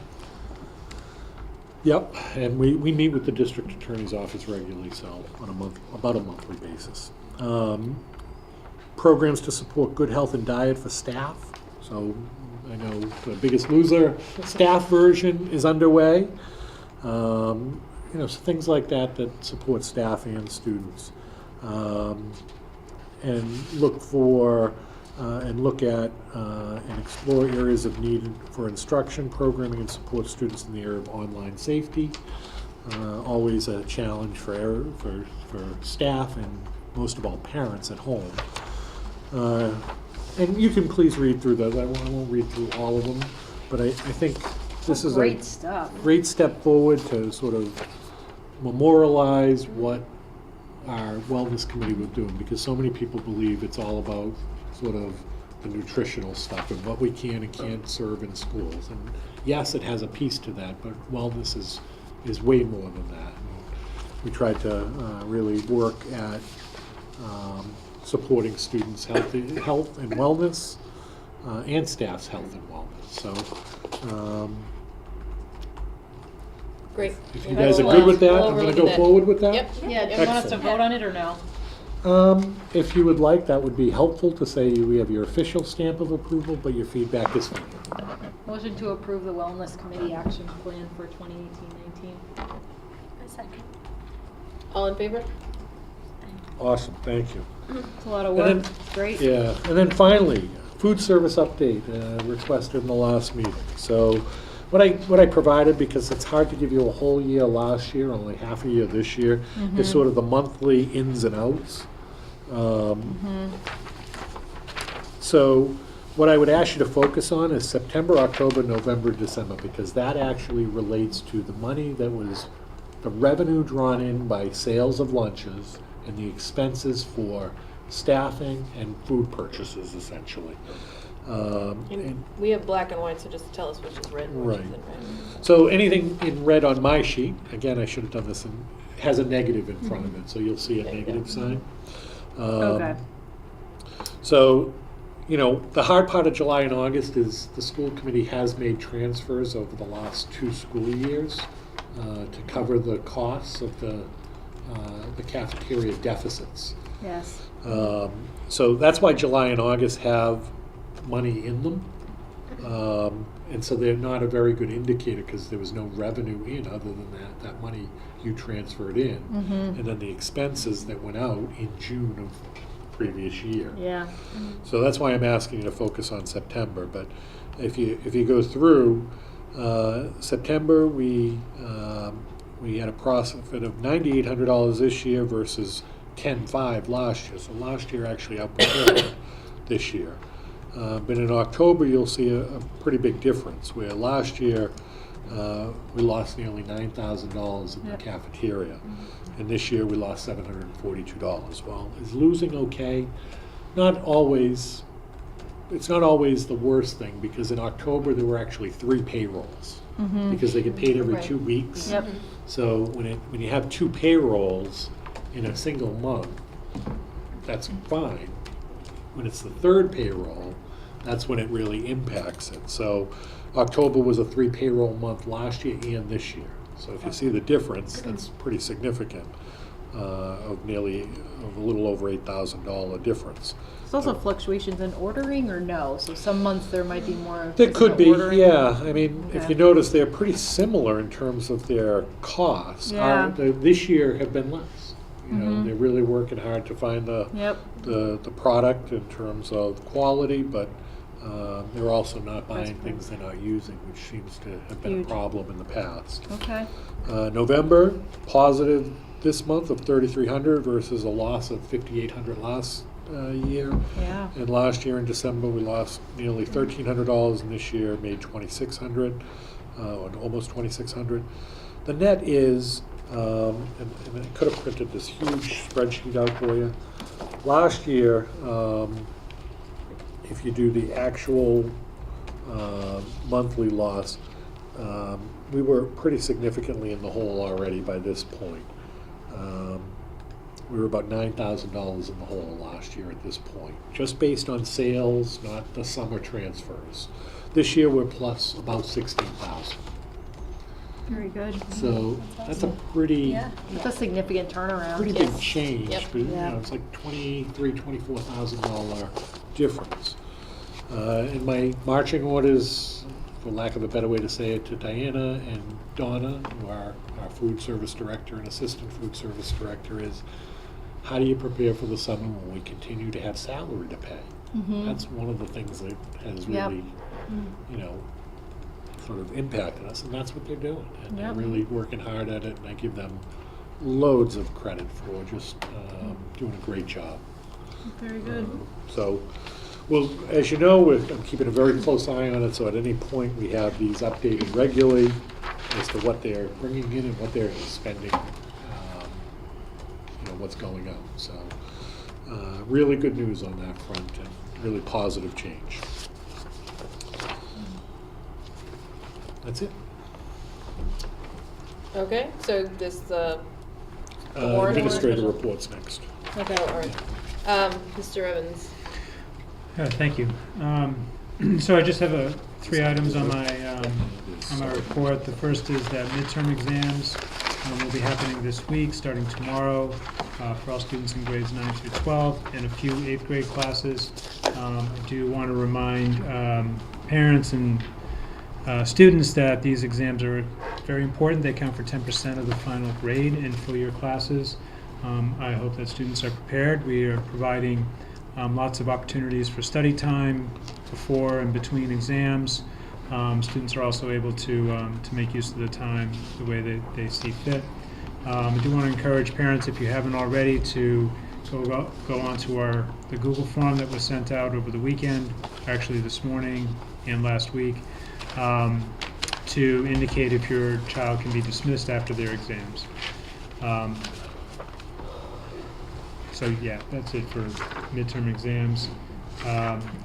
Yep, and we meet with the district attorney's office regularly, so on about a monthly basis. Programs to support good health and diet for staff. So I know the Biggest Loser staff version is underway. You know, so things like that support staff and students. And look for and look at and explore areas of need for instruction, programming, and support students in the area of online safety. Always a challenge for staff and most of all parents at home. And you can please read through those. I won't read through all of them, but I think this is Great a stuff. great step forward to sort of memorialize what our wellness committee was doing, because so many people believe it's all about sort of the nutritional stuff and what we can and can't serve in schools. And yes, it has a piece to that, but wellness is way more than that. And we tried to really work at supporting students' health and wellness, and staff's health and wellness. So, Great. if you guys are good with that, I'm going to go forward with that. Yep. Yeah, do you want us to Excellent. vote on it or no? If you would like, that would be helpful to say we have your official stamp of approval, but your feedback is fine. Motion to approve the Wellness Committee Action Plan for 2018-19. A second. All in favor? Awesome, thank you. It's a lot of And work. Great. Yeah, and then finally, food service update requested in the last meeting. So What I provided, because it's hard to give you a whole year last year, only half a year this year, is sort of the monthly ins and outs. So what I would ask you to focus on is September, October, November, December, because that actually relates to the money that was the revenue drawn in by sales of lunches and the expenses for staffing and food purchases, essentially. And we have black and white, so just tell us which is red and which Right. isn't red. So anything in red on my sheet, again, I should have done this, has a negative in front of it, so you'll see a There you go. negative sign. Okay. So, you know, the hard part of July and August is the school committee has made transfers over the last 2 school years to cover the costs of the cafeteria deficits. Yes. So that's why July and August have money in them. And so they're not a very good indicator because there was no revenue in other than that money you transferred in. And then the expenses that went out in June of previous year. Yeah. So that's why I'm asking you to focus on September. But if you go through September, we had a profit of $9,800 this year versus $10,500 last year. So last year actually outperformed this year. But in October, you'll see a pretty big difference, where last year we lost nearly $9,000 in the cafeteria, and this year we lost $742. Well, is losing okay? Not always. It's not always the worst thing, because in October there were actually 3 payrolls, because they get paid every Right. 2 weeks. Yep. So when you have 2 payrolls in a single month, that's fine. When it's the 3rd payroll, that's when it really impacts it. So October was a 3 payroll month last year and this year. So if you see the difference, that's pretty significant, of a little over $8,000 difference. There's also fluctuations in ordering, or no? So some months there might be more. There could be, ordering. yeah. I mean, if Okay. you notice, they're pretty similar in terms of their costs. Yeah. This year have been less. You know, they're really working hard to find Yep. the product in terms of quality, but they're also not buying That's things they're not using, which seems to have been Huge. a problem in the past. Okay. November, positive this month of $3,300 versus a loss of $5,800 last year. Yeah. And last year in December, we lost nearly $1,300, and this year made $2,600, or almost $2,600. The net is, and I could have printed this huge spreadsheet out for you. Last year, if you do the actual monthly loss, we were pretty significantly in the hole already by this point. We were about $9,000 in the hole last year at this point, just based on sales, not the summer transfers. This year we're plus about 16,000. Very good. So that's a pretty, That's a significant turnaround. pretty Yes. big change. Yep. But, you Yeah. know, it's like $24,000 difference. In my marching orders, for lack of a better way to say it, to Diana and Donna, who are our food service director and assistant food service director, is how do you prepare for the summer when we continue to have salary to pay? That's one of the things that has Yep. really, you know, sort of impacted us, and that's what they're doing. And Yep. they're really working hard at it, and I give them loads of credit for just doing a great job. Very good. So, well, as you know, I'm keeping a very close eye on it, so at any point we have these updated regularly as to what they're bringing in and what they're spending, you know, what's going out. So, really good news on that front, and really positive change. That's it. Okay, so this, the warrant Administrator article? reports next. Okay, all right. Mr. Evans. Thank you. So I just have 3 items on my report. The first is that midterm exams will be happening this week, starting tomorrow, for all students in grades 9 through 12 and a few 8th grade classes. I do want to remind parents and students that these exams are very important. They count for 10% of the final grade in full-year classes. I hope that students are prepared. We are providing lots of opportunities for study time before and between exams. Students are also able to make use of the time the way they see fit. I do want to encourage parents, if you haven't already, to go onto the Google form that was sent out over the weekend, actually this morning and last week, to indicate if your child can be dismissed after their exams. So yeah, that's it for midterm exams.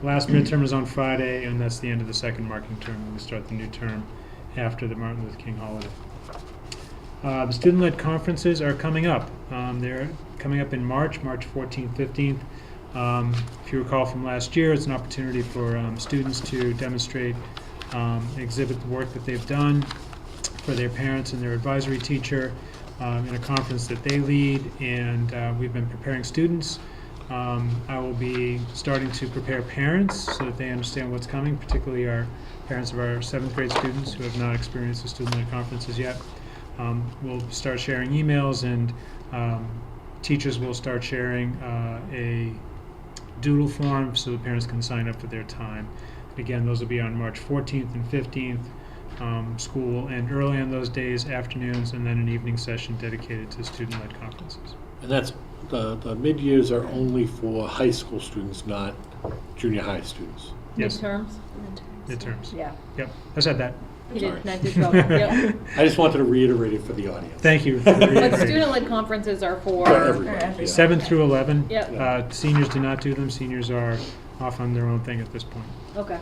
Last midterm is on Friday, and that's the end of the second marking term. We start the new term after the Martin Luther King holiday. The student-led conferences are coming up. They're coming up in March 14th, 15th. If you recall from last year, it's an opportunity for students to demonstrate, exhibit the work that they've done for their parents and their advisory teacher in a conference that they lead, and we've been preparing students. I will be starting to prepare parents so that they understand what's coming, particularly our parents of our 7th grade students who have not experienced the student-led conferences yet. We'll start sharing emails, and teachers will start sharing a doodle form so the parents can sign up for their time. Again, those will be on March 14th and 15th. School and early on those days, afternoons, and then an evening session dedicated to student-led conferences. And that's, the mid-years are only for high school students, not junior high students. Yes. Midterms? Midterms. Yeah. Yep, I said that. He Sorry. did, that did well. Yep. I just wanted to reiterate it for the audience. Thank you. But student-led conferences are For for, everybody. 7 through 11. Yep. Seniors do not do them. Seniors are off on their own thing at this point. okay.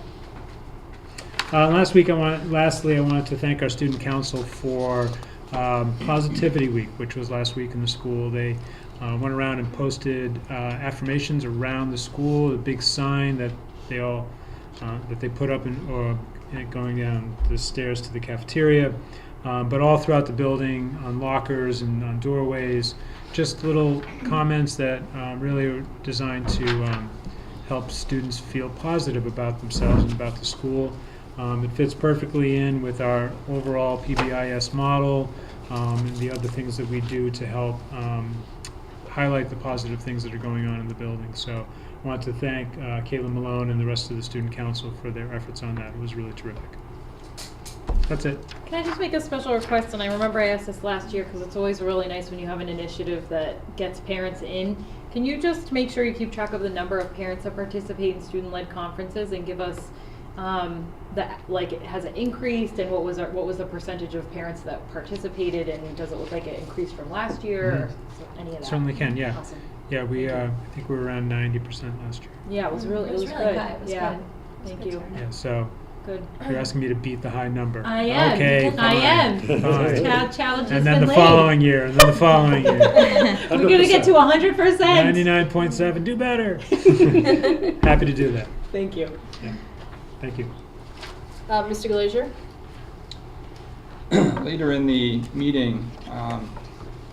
Lastly, I wanted to thank our student council for Positivity Week, which was last week in the school. They went around and posted affirmations around the school, a big sign that they put up going down the stairs to the cafeteria, but all throughout the building, on lockers and on doorways, just little comments that really are designed to help students feel positive about themselves and about the school. It fits perfectly in with our overall PBIS model and the other things that we do to help highlight the positive things that are going on in the building. So I want to thank Caitlin Malone and the rest of the student council for their efforts on that. It was really terrific. That's it. Can I just make a special request? And I remember I asked this last year because it's always really nice when you have an initiative that gets parents in. Can you just make sure you keep track of the number of parents that participate in student-led conferences and give us has it increased, and what was the percentage of parents that participated, and does it look like it increased from last year, or any of that? Certainly can, yeah. Awesome. Yeah, I think we were around 90% last year. Yeah, it was really It was good. really good. It was Yeah. good. Thank Good you. turnout. Yeah, so Good. you're asking me to beat the high number. I am. Okay, I fine. am. Fine. Challenge has And then been the laid. following year, and then the following year. We're gonna get to 100%. 99.7, do better. Happy to do that. Thank you. Yeah. Thank you. Mr. Glazier? Later in the meeting,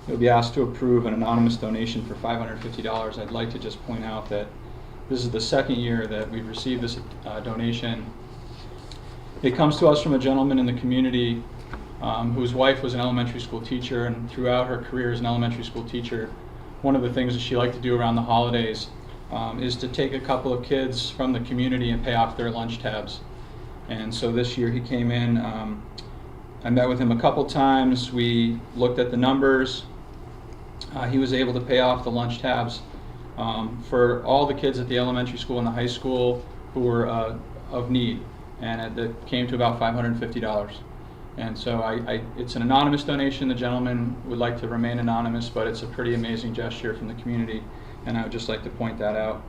you'll be asked to approve an anonymous donation for $550. I'd like to just point out that this is the second year that we've received this donation. It comes to us from a gentleman in the community whose wife was an elementary school teacher, and throughout her career as an elementary school teacher, one of the things that she liked to do around the holidays is to take a couple of kids from the community and pay off their lunch tabs. And so this year he came in, I met with him a couple times, we looked at the numbers. He was able to pay off the lunch tabs for all the kids at the elementary school and the high school who were of need, and it came to about $550. And so it's an anonymous donation. The gentleman would like to remain anonymous, but it's a pretty amazing gesture from the community, and I would just like to point that out.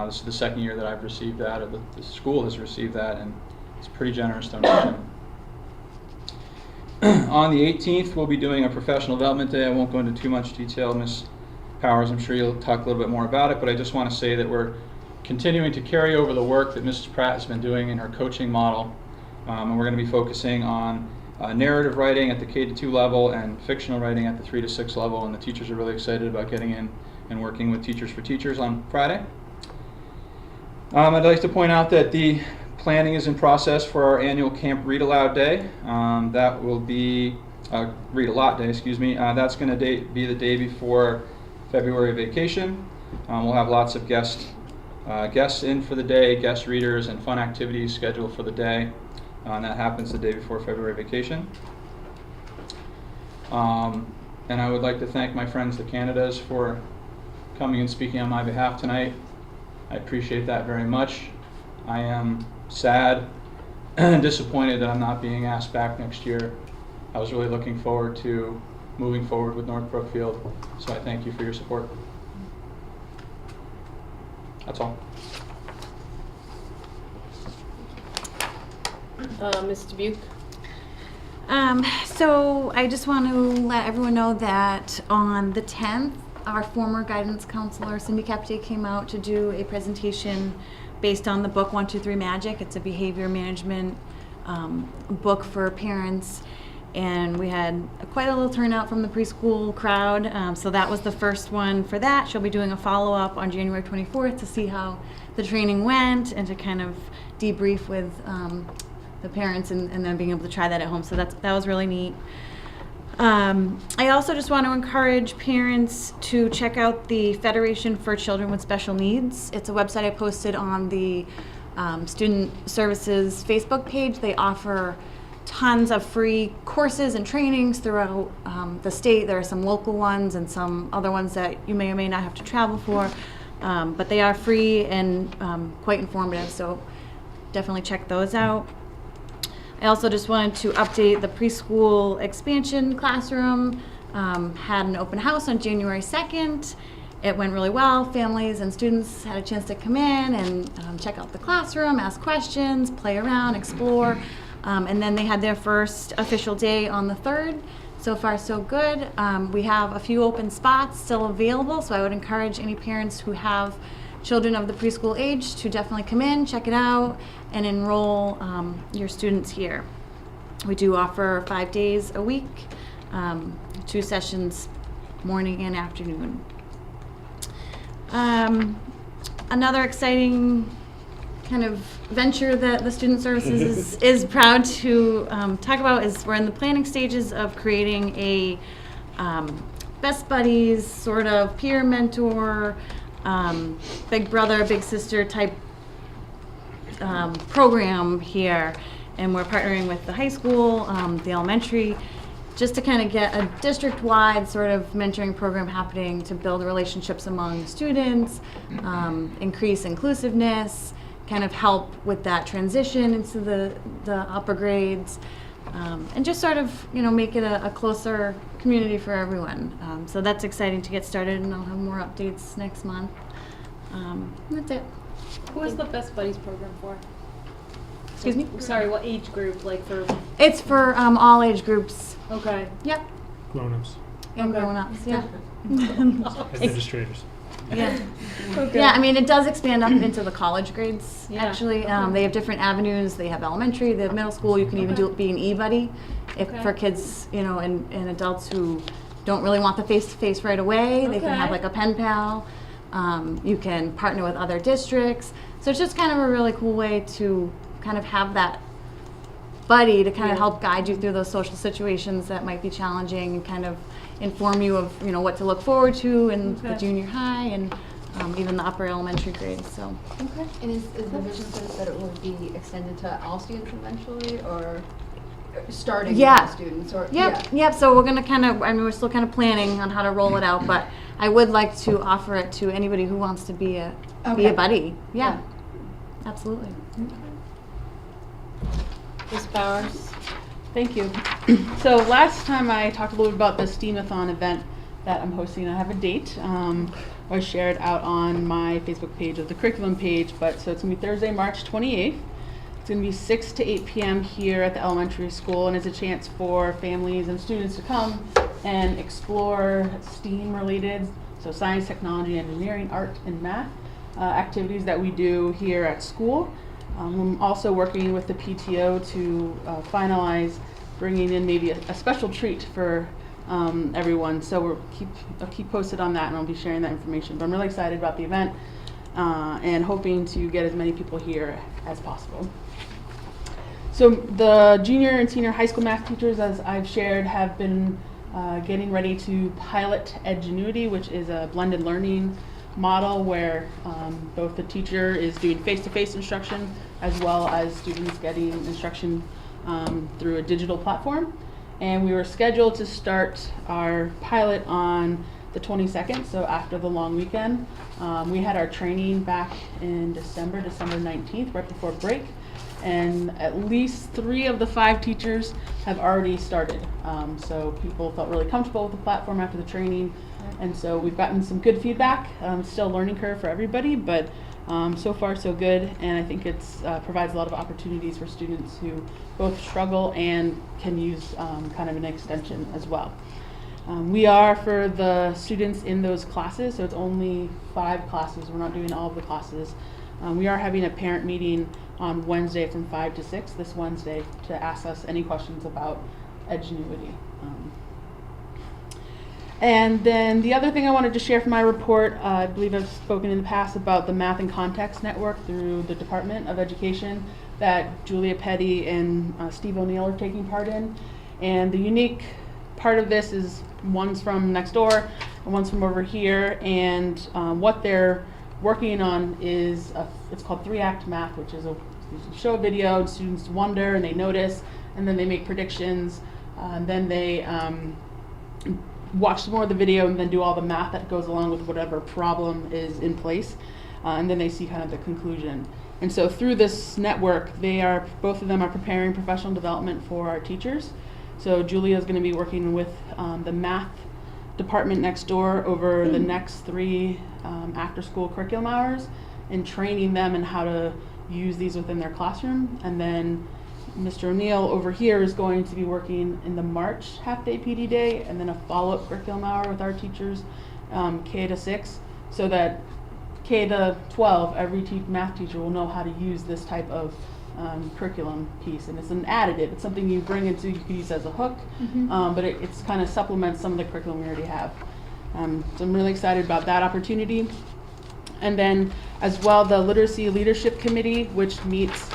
This is the second year that I've received that, or the school has received that, and it's a pretty generous donation. On the 18th, we'll be doing a professional development day. I won't go into too much detail. Ms. Powers, I'm sure you'll talk a little bit more about it, but I just want to say that we're continuing to carry over the work that Mrs. Pratt has been doing in her coaching model, and we're going to be focusing on narrative writing at the K-2 level and fictional writing at the 3 to 6 level, and the teachers are really excited about getting in and working with Teachers for Teachers on Friday. I'd like to point out that the planning is in process for our annual Camp Read Aloud Day. That will be Read a Lot Day, excuse me. That's going to be the day before February vacation. We'll have lots of guests in for the day, guest readers, and fun activities scheduled for the day. and that happens the day before February vacation. And I would like to thank my friends, the Canadas, for coming and speaking on my behalf tonight. I appreciate that very much. I am sad and disappointed that I'm not being asked back next year. I was really looking forward to moving forward with North Brookfield, so I thank you for your support. That's all. Ms. Dubuque? So I just want to let everyone know that on the 10th, our former guidance counselor, Cindy Capte, came out to do a presentation based on the book 1, 2, 3 Magic. It's a behavior management book for parents. And we had quite a little turnout from the preschool crowd. So that was the first one for that. She'll be doing a follow-up on January 24th to see how the training went and to kind of debrief with the parents and then being able to try that at home. So that was really neat. I also just want to encourage parents to check out the Federation for Children with Special Needs. It's a website I posted on the Student Services Facebook page. They offer tons of free courses and trainings throughout the state. There are some local ones and some other ones that you may or may not have to travel for, but they are free and quite informative, so definitely check those out. I also just wanted to update the preschool expansion classroom. Had an open house on January 2nd. It went really well. Families and students had a chance to come in and check out the classroom, ask questions, play around, explore. And then they had their first official day on the 3rd. So far, so good. We have a few open spots still available, so I would encourage any parents who have children of the preschool age to definitely come in, check it out, and enroll your students here. We do offer 5 days a week, 2 sessions, morning and afternoon. Another exciting kind of venture that the Student Services is proud to talk about is we're in the planning stages of creating a best buddies, sort of peer mentor, big brother, big sister type program here. And we're partnering with the high school, the elementary, just to kind of get a district-wide sort of mentoring program happening to build relationships among students, increase inclusiveness, kind of help with that transition into the upper grades, and just sort of, make it a closer community for everyone. So that's exciting to get started, and I'll have more updates next month. That's it. Who is the Best Buddies program for? Excuse me? Sorry, what age group? Like for? It's for all age groups. Okay. Yep. Grown-ups, And Okay. grown-ups, yeah. administrators. Yeah. Okay. Yeah, I mean, it does expand up into the college grades, Yeah. actually. Okay. They have different avenues. They have elementary, they have middle school. You can even Okay. be an e-buddy Okay. for kids, and adults who don't really want the face-to-face right away. They can have Okay. like a pen pal. You can partner with other districts. So it's just kind of a really cool way to kind of have that buddy to kind of Yeah. help guide you through those social situations that might be challenging and kind of inform you of, what to look forward to in the Okay. junior high and even the upper elementary grades, so. Okay. And is the vision for this that it would be extended to all students eventually, or starting Yeah. with students, or? Yep, so we're gonna we're still kind of planning on how to roll it out, but I would like to offer it to anybody who wants to be a Okay. buddy, yeah, absolutely. Ms. Powers? Thank you. So last time I talked a little bit about the STEAM-a-thon event that I'm hosting. I have a date. I shared out on my Facebook page of the curriculum page, so it's gonna be Thursday, March 28th. It's gonna be 6 to 8 p.m. here at the elementary school, and it's a chance for families and students to come and explore STEAM-related, so science, technology, engineering, art, and math activities that we do here at school. I'm also working with the PTO to finalize bringing in maybe a special treat for everyone. So I'll keep posted on that, and I'll be sharing that information. But I'm really excited about the event and hoping to get as many people here as possible. So the junior and senior high school math teachers, as I've shared, have been getting ready to pilot Edgenuity, which is a blended learning model where both the teacher is doing face-to-face instruction as well as students getting instruction through a digital platform. And we were scheduled to start our pilot on the 22nd, so after the long weekend. We had our training back in December 19th, right before break. And at least 3 of the 5 teachers have already started. So people felt really comfortable with the platform after the training. And so we've gotten some good feedback. Still a learning curve for everybody, but so far so good. And I think it's provides a lot of opportunities for students who both struggle and can use kind of an extension as well. We are, for the students in those classes, so it's only 5 classes. We're not doing all of the classes. We are having a parent meeting on Wednesday from 5 to 6 this Wednesday to ask us any questions about Edgenuity. And then the other thing I wanted to share from my report, I believe I've spoken in the past about the Math and Context Network through the Department of Education that Julia Petty and Steve O'Neill are taking part in. And the unique part of this is one's from next door and one's from over here, and what they're working on is it's called 3-Act Math, which is you show a video and students wonder and they notice, and then they make predictions, and then they watch some more of the video and then do all the math that goes along with whatever problem is in place, and then they see kind of the conclusion. And so through this network, both of them are preparing professional development for our teachers. So Julia is going to be working with the math department next door over the next 3 after-school curriculum hours and training them in how to use these within their classroom. And then Mr. O'Neill over here is going to be working in the March half-day PD day and then a follow-up curriculum hour with our teachers, K to 6, so that K to 12, every math teacher will know how to use this type of curriculum piece. And it's an additive. It's something you bring into, you can use as a hook, but it's kind of supplements some of the curriculum we already have. So I'm really excited about that opportunity. And then as well, the Literacy Leadership Committee, which meets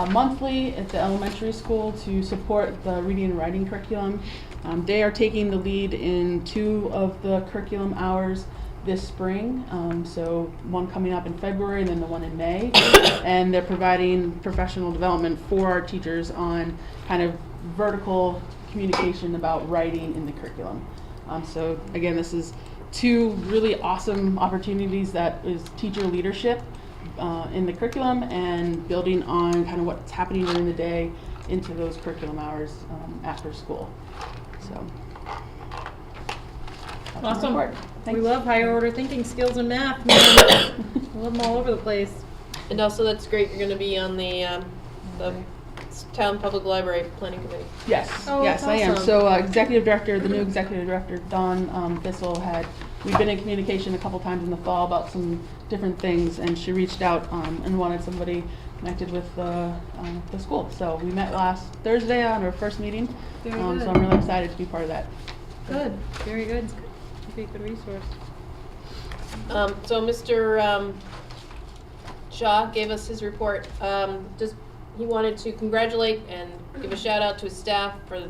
monthly at the elementary school to support the reading and writing curriculum. They are taking the lead in 2 of the curriculum hours this spring, so one coming up in February and then the one in May, and they're providing professional development for our teachers on kind of vertical communication about writing in the curriculum. So again, this is 2 really awesome opportunities that is teacher leadership in the curriculum and building on kind of what's happening during the day into those curriculum hours after school. So. Awesome. Thanks. We love higher order thinking skills in math. Man. We love them all over the place. And also, that's great, you're gonna be on the Town Public Library Planning Committee. Yes, Oh, yes, that's I am. awesome. So the new executive director, Dawn Bissell, we've been in communication a couple times in the fall about some different things, and she reached out and wanted somebody connected with the school. So we met last Thursday on our first meeting. Very So good. I'm really excited to be part of that. Good. Very good. Be a good resource. So Mr. Shaw gave us his report. He wanted to congratulate and give a shout out to his staff for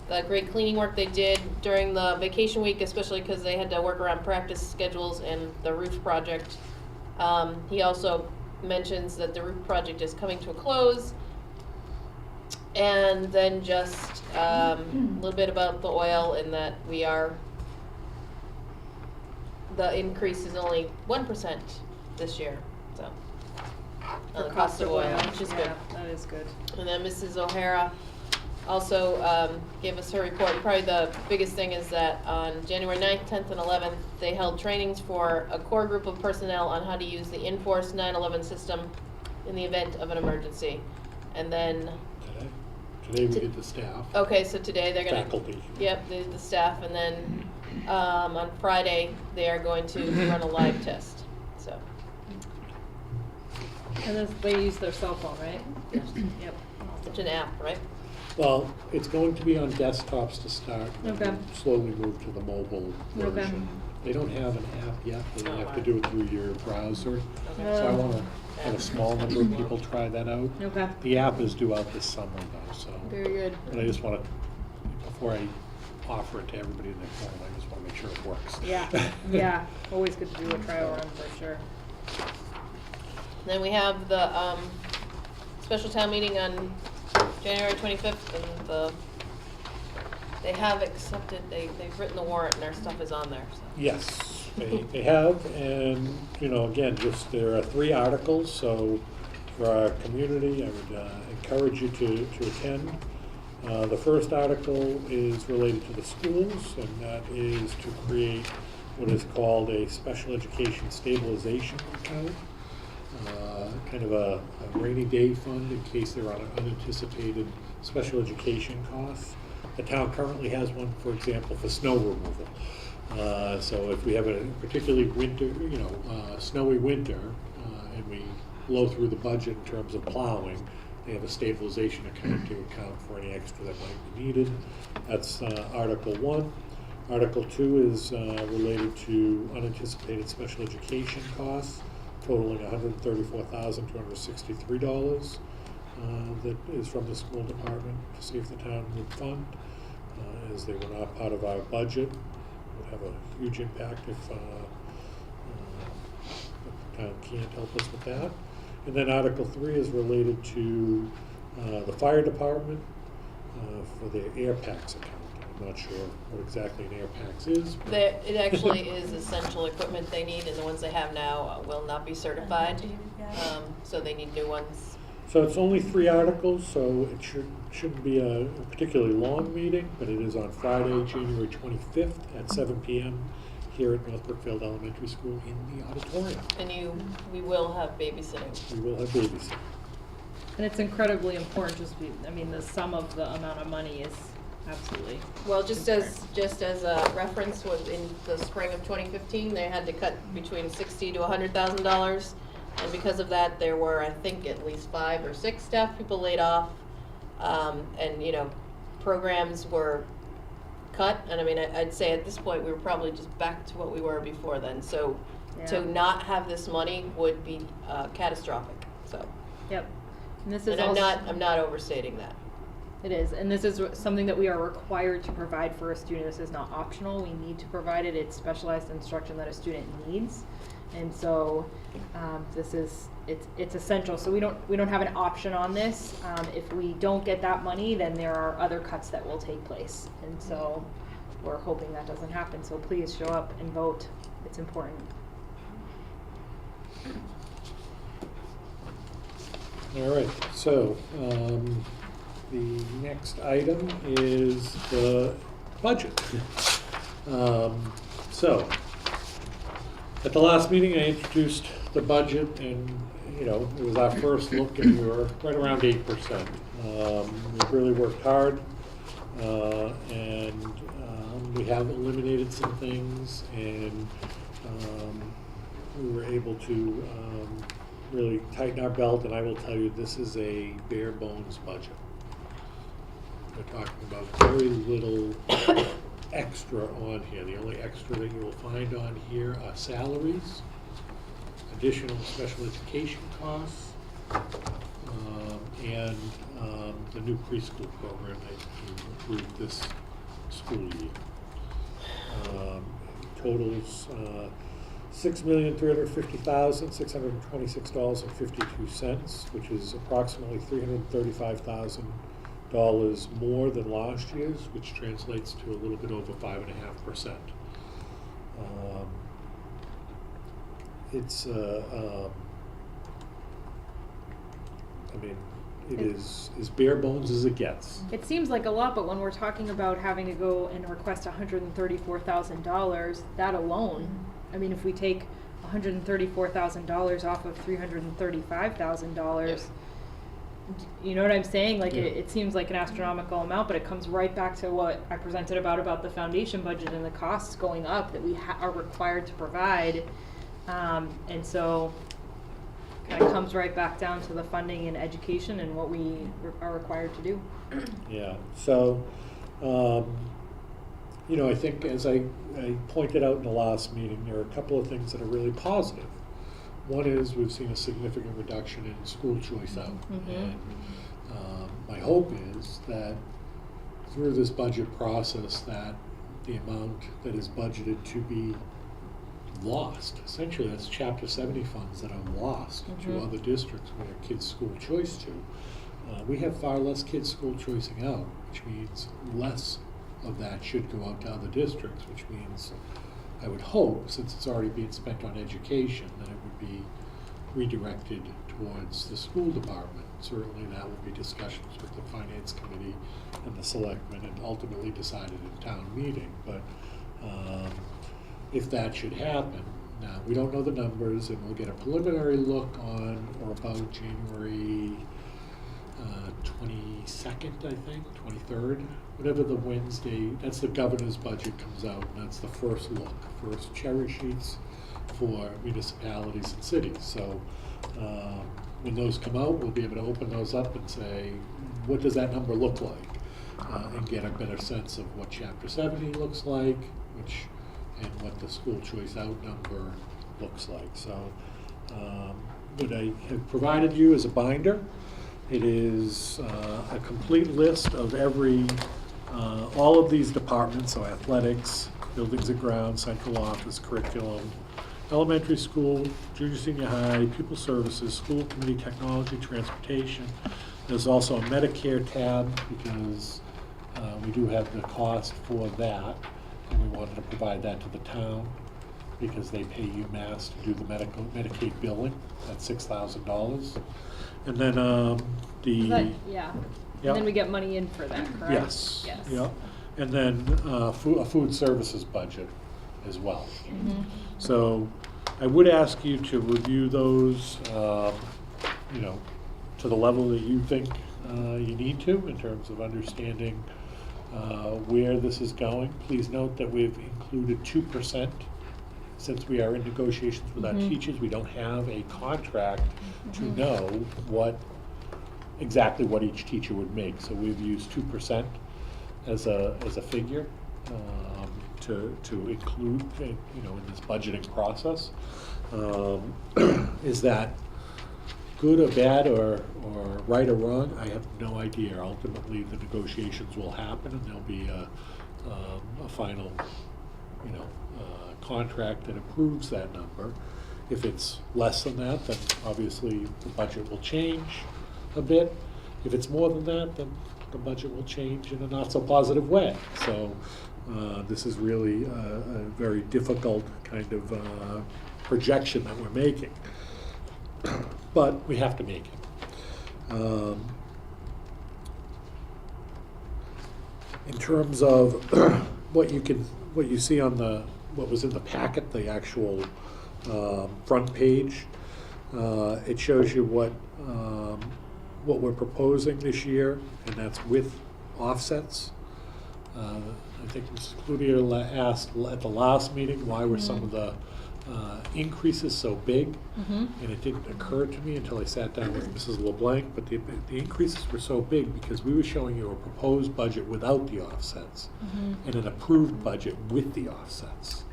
the great cleaning work they did during the vacation week, especially because they had to work around practice schedules and the roof project. He also mentions that the roof project is coming to a close. And then just a little bit about the oil, and that the increase is only 1% this year, so. On the cost of oil, which is good. That is good. And then Mrs. O'Hara also gave us her report. Probably the biggest thing is that on January 9th, 10th, and 11th, they held trainings for a core group of personnel on how to use the in-force 911 system in the event of an emergency. And then Today we did the staff. okay, so today they're gonna Faculty. Yep, the staff, and then on Friday they are going to run a live test. So And then they use their cell phone, right? Yep. it's an app, right? Well, it's going to be on desktops to start. and Okay. then slowly move to the mobile Okay. version. They don't have an app yet. They Oh, have to do it through your browser. Okay. So I want to have a small number of people try that out. Okay. The app is due out this summer though, so. Very good. But I just want to, before I offer it to everybody in their phone, I just wanna make sure it works. Yeah, yeah, always good to do a trial run for sure. Then we have the special town meeting on January 25th, and they have accepted, they've written the warrant and their stuff is on there, so. Yes, they have, and, you know, again, just, there are 3 articles, so for our community, I would encourage you to attend. The first article is related to the schools, and that is to create what is called a special education stabilization account. Kind of a rainy day fund in case there are unanticipated special education costs. The town currently has one, for example, for snow removal. So if we have a particularly snowy winter, and we blow through the budget in terms of plowing, they have a stabilization account to account for any extra that might be needed. That's Article 1. Article 2 is related to unanticipated special education costs, totaling $134,263 that is from the school department to see if the town would fund, as they were not part of our budget. It would have a huge impact if the town can't help us with that. And then Article 3 is related to the fire department for their air packs account. I'm not sure what exactly an air packs is. But It actually is essential equipment they need, and the ones they have now will not be certified, so they need new ones. So it's only 3 articles, so it shouldn't be a particularly long meeting, but it is on Friday, January 25th at 7 p.m. here at North Brookfield Elementary School in the auditorium. And we will have babysitting. We will have babysitting. And it's incredibly important, the sum of the amount of money is absolutely. Well, just as a reference, was in the spring of 2015, they had to cut between $60,000 to $100,000, and because of that, there were, I think, at least 5 or 6 staff people laid off, and programs were cut. And I mean, I'd say at this point we were probably just back to what we were before then. So to not have this money would be catastrophic. So. Yep. And this is I'm not overstating that. It is, and this is something that we are required to provide for a student. This is not optional. We need to provide it. It's specialized instruction that a student needs, and so it's essential. So we don't have an option on this. If we don't get that money, then there are other cuts that will take place, and so we're hoping that doesn't happen. So please show up and vote. It's important. All right, so the next item is the budget. So at the last meeting, I introduced the budget, and it was our first look, and we were right around 8%. We've really worked hard, and we have eliminated some things, and we were able to really tighten our belt, and I will tell you, this is a bare bones budget. We're talking about very little extra on here. The only extra that you will find on here are salaries, additional special education costs, and the new preschool program that you approved this school year. Totals $6,350,626.52, which is approximately $335,000 more than last year's, which translates to a little bit over 5.5%. It's it is as bare bones as it gets. It seems like a lot, but when we're talking about having to go and request $134,000, that alone, I mean, if we take $134,000 off of $335,000, you know what I'm saying? Like, yeah. it seems like an astronomical amount, but it comes right back to what I presented about the foundation budget and the costs going up that we are required to provide. And so kind of comes right back down to the funding and education and what we are required to do. Yeah, so, I think as I pointed out in the last meeting, there are a couple of things that are really positive. One is we've seen a significant reduction in school choice out. Mm-hmm. And my hope is that through this budget process that the amount that is budgeted to be lost, essentially that's Chapter 70 funds that are lost to other districts where kids' school choice to. We have far less kids' school choicing out, which means less of that should go out to other districts, which means I would hope, since it's already being spent on education, that it would be redirected towards the school department. Certainly that will be discussions with the finance committee and the selectmen and ultimately decided in town meeting. But if that should happen, now we don't know the numbers, and we'll get a preliminary look on or about January 22nd, I think, 23rd, whatever the Wednesday, that's the governor's budget comes out, and that's the first look, first cherry sheets for municipalities and cities. So when those come out, we'll be able to open those up and say, what does that number look like? And get a better sense of what Chapter 70 looks like, and what the school choice out number looks like. So what I have provided you is a binder. It is a complete list of all of these departments, so athletics, buildings and grounds, central office, curriculum, elementary school, junior, senior high, pupil services, school committee, technology, transportation. There's also a Medicare tab because we do have the cost for that, and we wanted to provide that to the town because they pay UMass to do the Medicaid billing. That's $6,000. And then Yeah. Yep. And then we get money in for that, correct? Yes. Yes. Yeah. And then a food services budget as well. So I would ask you to review those, to the level that you think you need to in terms of understanding where this is going. Please note that we've included 2%. Since we are in negotiations with our teachers, we don't have a contract to know exactly what each teacher would make. So we've used 2% as a figure to include, in this budgeting process. Is that good or bad or right or wrong? I have no idea. Ultimately, the negotiations will happen, and there'll be a final, contract that approves that number. If it's less than that, then obviously the budget will change a bit. If it's more than that, then the budget will change in a not so positive way. So this is really a very difficult kind of projection that we're making. But we have to make it. In terms of what you see on what was in the packet, the actual front page, it shows you what we're proposing this year, and that's with offsets. I think Mrs. Cloutier asked at the last meeting why were some of the increases so big, and it didn't occur to me until I sat down with Mrs. LeBlanc, but the increases were so big because we were showing you a proposed budget without the offsets and an approved budget with the offsets.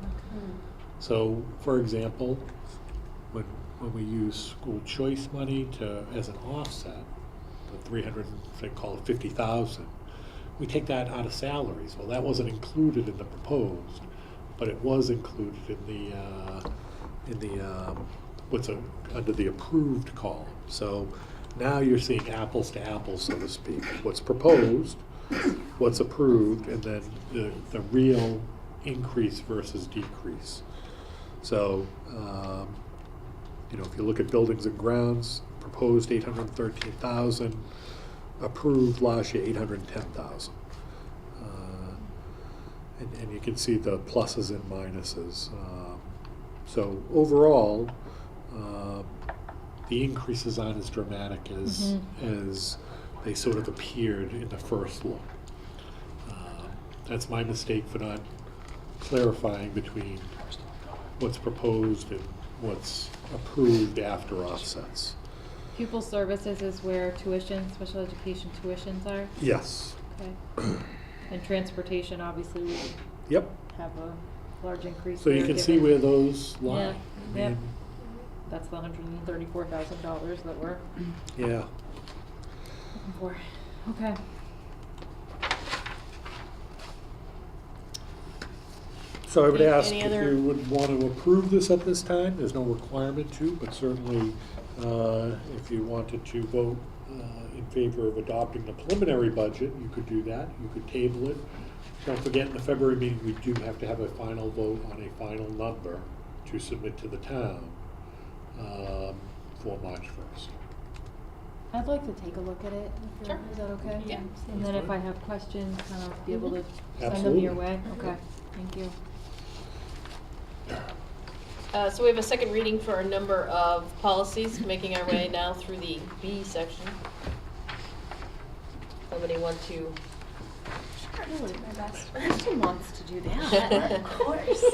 So, for example, when we use school choice money as an offset, the 300, they call it 50,000, we take that out of salaries. Well, that wasn't included in the proposed, but it was included in under the approved column. So now you're seeing apples to apples, so to speak. What's proposed, what's approved, and then the real increase versus decrease. So, if you look at buildings and grounds, proposed 813,000, approved last year 810,000. And you can see the pluses and minuses. So overall, the increases aren't as dramatic as they sort of appeared in the first look. That's my mistake for not clarifying between what's proposed and what's approved after offsets. Pupil services is where special education tuitions are? Yes. Okay. And transportation, obviously, we Yep. have a large increase. So you can see where those lie. Yeah. Yep. That's the $134,000 that we're Yeah. looking for. Okay. So I would Okay, ask any if other- you would want to approve this at this time. There's no requirement to, but certainly if you wanted to vote in favor of adopting the preliminary budget, you could do that. You could table it. Don't forget, in the February meeting, we do have to have a final vote on a final number to submit to the town for March 1st. I'd like to take a look at it. If Sure. Is that okay? Yeah. And then if I have questions, kind of be able to send them Absolutely. your way? Okay, thank you. So we have a second reading for a number of policies, making our way now through the B section. Somebody want to? I'll do my best. Kristen wants to do that. Of course.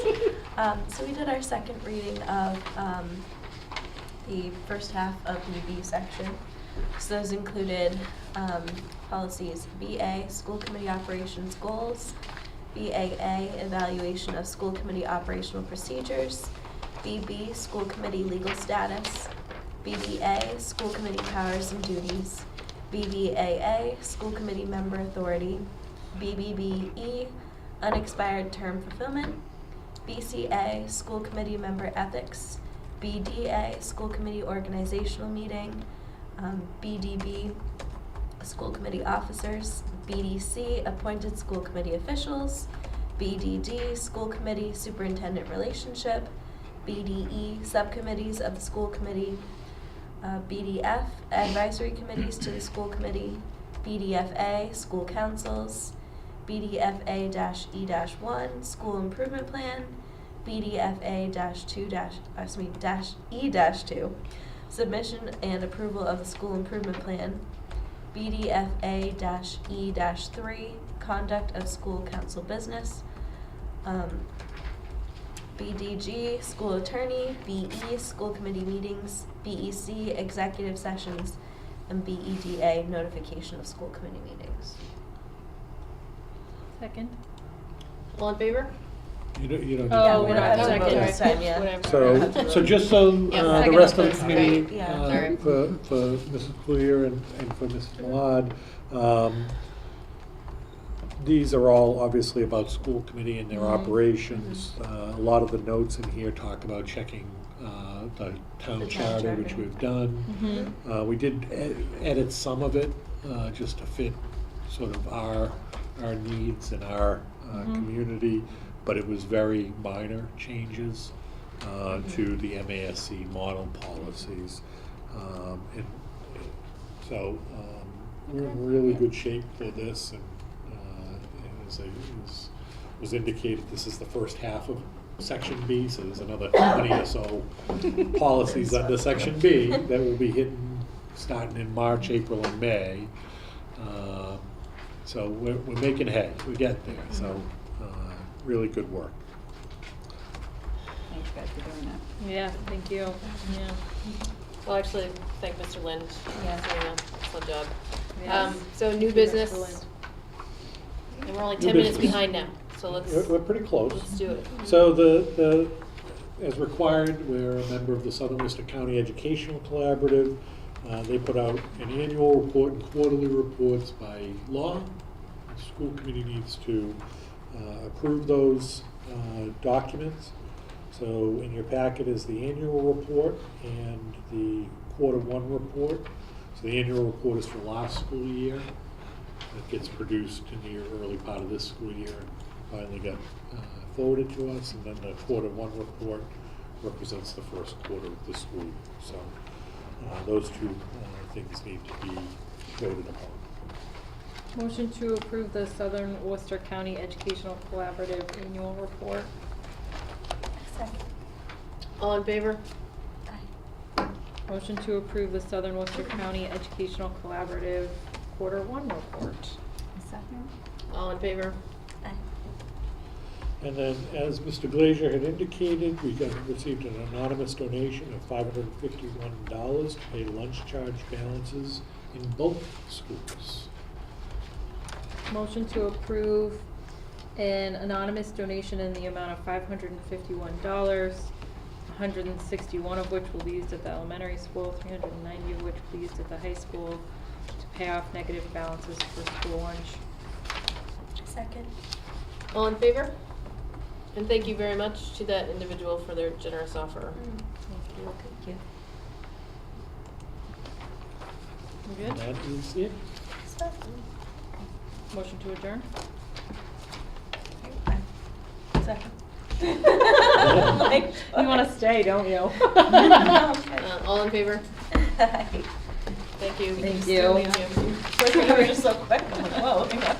So we did our second reading of the first half of the B section. So those included policies BA, School Committee Operations Goals, BAA, Evaluation of School Committee Operational Procedures, BB, School Committee Legal Status, BBA, School Committee Powers and Duties, BBAA, School Committee Member Authority, BBBE, Unexpired Term Fulfillment, BCA, School Committee Member Ethics, BDA, School Committee Organizational Meeting, BDB, School Committee Officers, BDC, Appointed School Committee Officials, BDD, School Committee Superintendent Relationship, BDE, Subcommittees of the School Committee, BDF, Advisory Committees to the School Committee, BDFA, School Councils, BDFA-E-1, School Improvement Plan, BDFA-E-2, Submission and Approval of the School Improvement Plan, BDFA-E-3, Conduct of School Council Business, BDG, School Attorney, BE, School Committee Meetings, BEC, Executive Sessions, and BEDA, Notification of School Committee Meetings. Second? All in favor? You don't need Oh, to we're vote not on having that. a vote this time, yeah. Whatever. So just so Yeah, the second rest of of the those, committee, right, yeah. Sorry. for Mrs. Clear and for Mrs. Milad, these are all obviously about school committee and their operations. A lot of the notes in here talk about checking the town The town charter, which charter. we've done. We did edit some of it just to fit sort of our needs and our community, but it was very minor changes to the MASC model policies. And so we're in really good shape for this, and as was indicated, this is the first half of Section B, so there's another 20 or so policies under Section B that will be hitting starting in March, April, and May. So we're making hay. We get there. So really good work. Thanks, guys, for doing that. Yeah, thank you. Yeah. Well, actually, thank Mr. Lind. Yeah. Doing an excellent job. Yes. So new Thank you, Mr. business, Lind. and we're only New 10 minutes business. behind now, so let's We're pretty close. do it. So as required, we're a member of the Southern Worcester County Educational Collaborative. They put out an annual report and quarterly reports by law. The school committee needs to approve those documents. So in your packet is the annual report and the Q1 report. So the annual report is for last school year. It gets produced in the early part of this school year. Finally got forwarded to us, and then the Q1 report represents the first quarter of the school year. So those two things need to be voted upon. Motion to approve the Southern Worcester County Educational Collaborative Annual Report. Second. All in favor? Motion to approve the Southern Worcester County Educational Collaborative Q1 Report. Second. All in favor? Aye. And then, as Mr. Glazier had indicated, we received an anonymous donation of $551 to pay lunch charge balances in both schools. Motion to approve an anonymous donation in the amount of $551, 161 of which will be used at the elementary school, 390 of which will be used at the high school to pay off negative balances for school lunch. Second. All in favor? And thank you very much to that individual for their generous offer. Thank you. We good? That is it. Motion to adjourn? Second. You wanna stay, don't you? All in favor? Thank Thank you. Thank you. you. First, you were just so quick. I'm like, whoa, hang on.